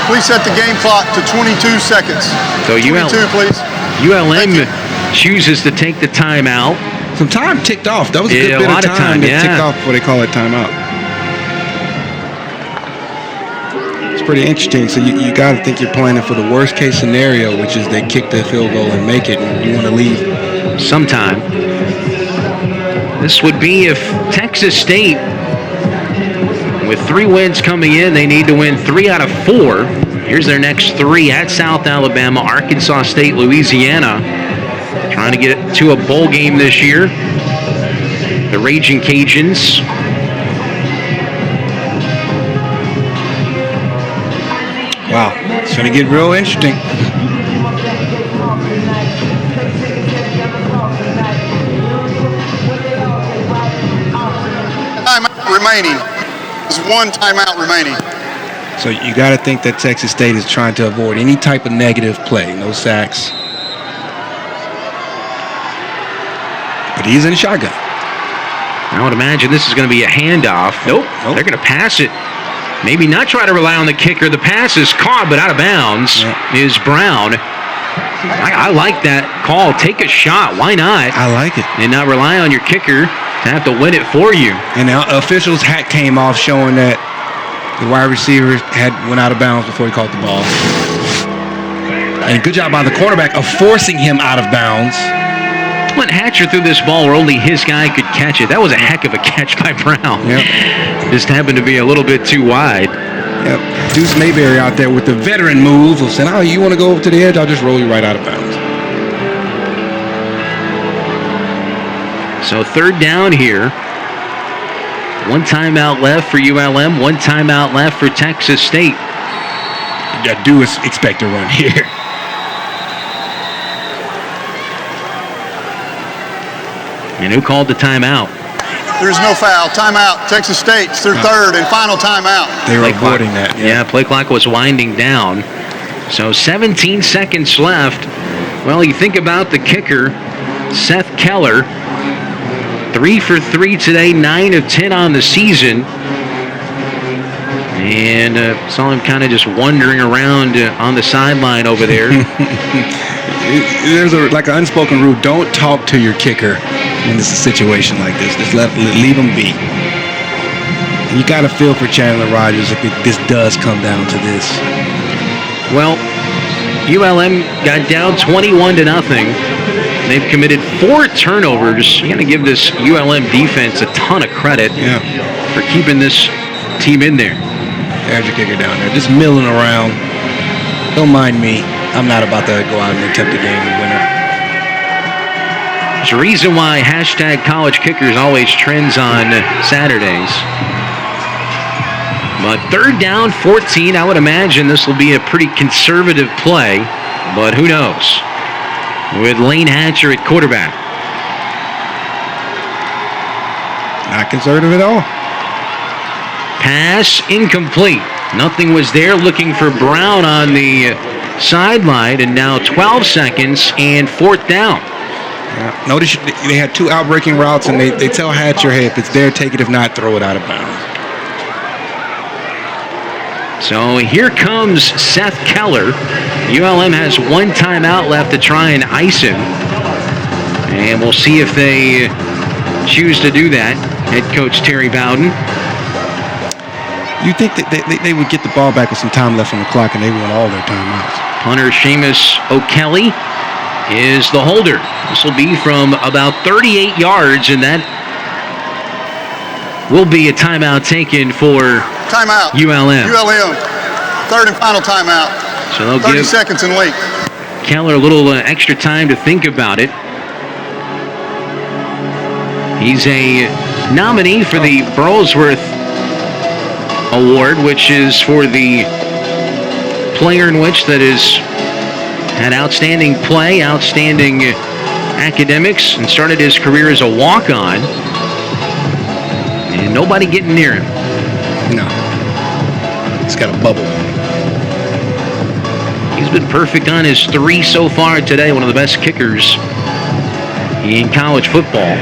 Speaker 3: Please set the game clock to 22 seconds.
Speaker 2: So
Speaker 3: 22, please.
Speaker 2: ULM chooses to take the timeout.
Speaker 1: Some time ticked off. That was a good bit of time that ticked off before they call it timeout. It's pretty interesting. So you got to think you're planning for the worst case scenario, which is they kick the field goal and make it, and you want to leave
Speaker 2: sometime. This would be if Texas State, with 3 wins coming in, they need to win 3 out of 4. Here's their next 3 at South Alabama, Arkansas State, Louisiana. Trying to get to a bowl game this year. The Raging Cajuns.
Speaker 1: Wow, it's going to get real interesting.
Speaker 3: Timeout remaining. There's 1 timeout remaining.
Speaker 1: So you got to think that Texas State is trying to avoid any type of negative play. No sacks. But he's in shotgun.
Speaker 2: I would imagine this is going to be a handoff. Nope. They're going to pass it. Maybe not try to rely on the kicker. The pass is caught, but out of bounds is Brown. I like that call. Take a shot. Why not?
Speaker 1: I like it.
Speaker 2: And not rely on your kicker to have to win it for you.
Speaker 1: And the official's hat came off showing that the wide receiver went out of bounds before he caught the ball. And good job by the quarterback of forcing him out of bounds.
Speaker 2: When Hatcher threw this ball where only his guy could catch it, that was a heck of a catch by Brown.
Speaker 1: Yep.
Speaker 2: Just happened to be a little bit too wide.
Speaker 1: Yep. Deuce Mayberry out there with the veteran move of saying, oh, you want to go over to the edge? I'll just roll you right out of bounds.
Speaker 2: So 3rd down here. 1 timeout left for ULM, 1 timeout left for Texas State.
Speaker 1: I do expect a run here.
Speaker 2: And who called the timeout?
Speaker 3: There's no foul. Timeout. Texas State's their third and final timeout.
Speaker 1: They were avoiding that.
Speaker 2: Yeah, play clock was winding down. So 17 seconds left. Well, you think about the kicker, Seth Keller. 3 for 3 today, 9 of 10 on the season. And saw him kind of just wandering around on the sideline over there.
Speaker 1: There's like an unspoken rule: don't talk to your kicker when it's a situation like this. Just leave him be. And you got to feel for Chandler Rogers if this does come down to this.
Speaker 2: Well, ULM got down 21-0. They've committed 4 turnovers. You got to give this ULM defense a ton of credit for keeping this team in there.
Speaker 1: There's your kicker down there, just milling around. Don't mind me. I'm not about to go out and attempt a game winner.
Speaker 2: There's a reason why #college kickers always trends on Saturdays. But 3rd down, 14. I would imagine this will be a pretty conservative play, but who knows? With Lane Hatcher at quarterback.
Speaker 1: Not conservative at all.
Speaker 2: Pass incomplete. Nothing was there. Looking for Brown on the sideline, and now 12 seconds and 4th down.
Speaker 1: Notice they had 2 outbreaking routes, and they tell Hatcher, hey, if it's there, take it. If not, throw it out of bounds.
Speaker 2: So here comes Seth Keller. ULM has 1 timeout left to try and ice him. And we'll see if they choose to do that. Head coach Terry Bowden.
Speaker 1: You think that they would get the ball back with some time left on the clock, and they won all their timeouts.
Speaker 2: Punter Seamus O'Kelly is the holder. This will be from about 38 yards, and that will be a timeout taken for
Speaker 3: Timeout.
Speaker 2: ULM.
Speaker 3: ULM. 3rd and final timeout.
Speaker 2: So they'll
Speaker 3: 30
Speaker 2: give
Speaker 3: seconds and late.
Speaker 2: Keller a little extra time to think about it. He's a nominee for the Burlsworth Award, which is for the player in which that has had outstanding play, outstanding academics, and started his career as a walk-on. And nobody getting near him.
Speaker 1: No. He's got a bubble.
Speaker 2: He's been perfect on his 3 so far today. One of the best kickers in college football.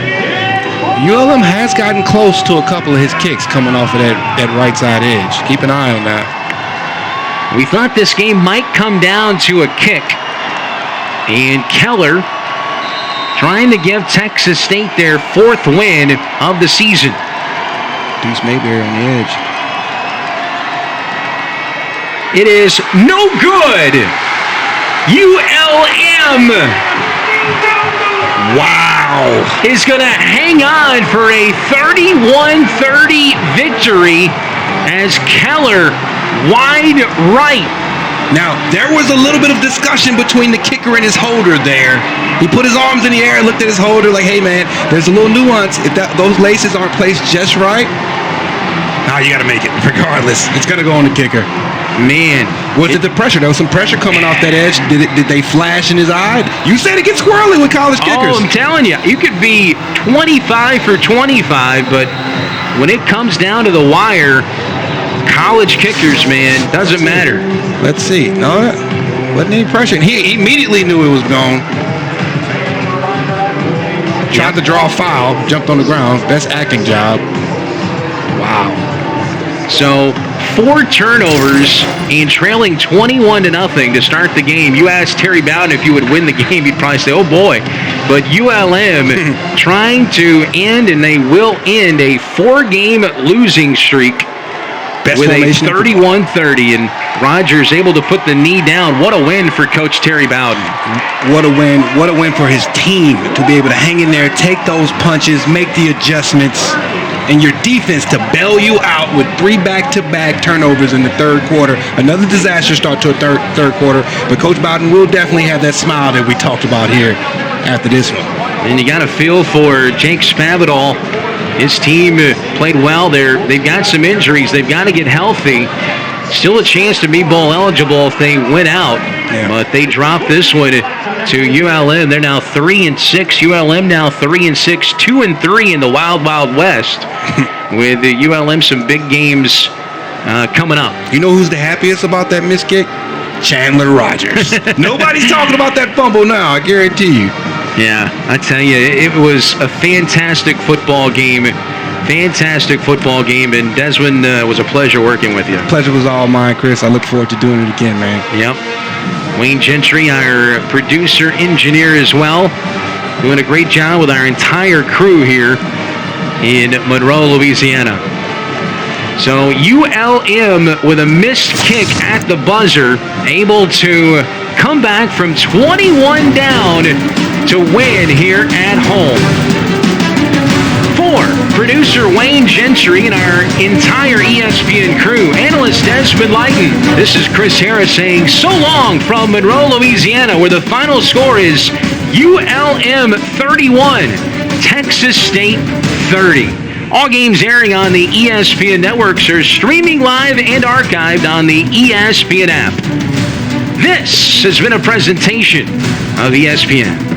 Speaker 1: ULM has gotten close to a couple of his kicks coming off of that right side edge. Keep an eye on that.
Speaker 2: We thought this game might come down to a kick. And Keller trying to give Texas State their 4th win of the season.
Speaker 1: Deuce Mayberry on the edge.
Speaker 2: It is no good. ULM.
Speaker 1: Wow.
Speaker 2: Is going to hang on for a 31-30 victory as Keller wide right.
Speaker 1: Now, there was a little bit of discussion between the kicker and his holder there. He put his arms in the air and looked at his holder like, hey, man, there's a little nuance. If those laces aren't placed just right, you got to make it. Regardless, it's going to go on the kicker.
Speaker 2: Man.
Speaker 1: Was it the pressure? There was some pressure coming off that edge. Did they flash in his eye? You said it gets squirrely with college kickers.
Speaker 2: Oh, I'm telling you. You could be 25 for 25, but when it comes down to the wire, college kickers, man, doesn't matter.
Speaker 1: Let's see. No, wasn't any pressure. And he immediately knew it was gone. Tried to draw a foul, jumped on the ground. Best acting job. Wow.
Speaker 2: So 4 turnovers and trailing 21-0 to start the game. You asked Terry Bowden if you would win the game, he'd probably say, oh boy. But ULM trying to end, and they will end, a 4-game losing streak with a 31-30. And Rogers able to put the knee down. What a win for Coach Terry Bowden.
Speaker 1: What a win. What a win for his team to be able to hang in there, take those punches, make the adjustments. And your defense to bail you out with 3 back-to-back turnovers in the 3rd quarter. Another disaster start to a third quarter. But Coach Bowden will definitely have that smile that we talked about here after this one.
Speaker 2: And you got a feel for Jake Spavital. His team played well there. They've got some injuries. They've got to get healthy. Still a chance to be bowl eligible if they win out. Yeah. But they dropped this one to ULM. They're now 3-6. ULM now 3-6, 2-3 in the Wild Wild West. With the ULM some big games coming up.
Speaker 1: You know who's the happiest about that missed kick? Chandler Rogers. Nobody's talking about that fumble now, I guarantee you.
Speaker 2: Yeah, I tell you, it was a fantastic football game. Fantastic football game, and Desmond, was a pleasure working with you.
Speaker 1: Pleasure was all mine, Chris. I look forward to doing it again, man.
Speaker 2: Yep. Wayne Gentry, our producer, engineer as well, doing a great job with our entire crew here in Monroe, Louisiana. So ULM with a missed kick at the buzzer, able to come back from 21 down to win here at home. For producer Wayne Gentry and our entire ESPN crew, analyst Desmond Lighton, this is Chris Harris saying so long from Monroe, Louisiana, where the final score is ULM 31, Texas State 30. All games airing on the ESPN networks are streaming live and archived on the ESPN app. This has been a presentation of ESPN.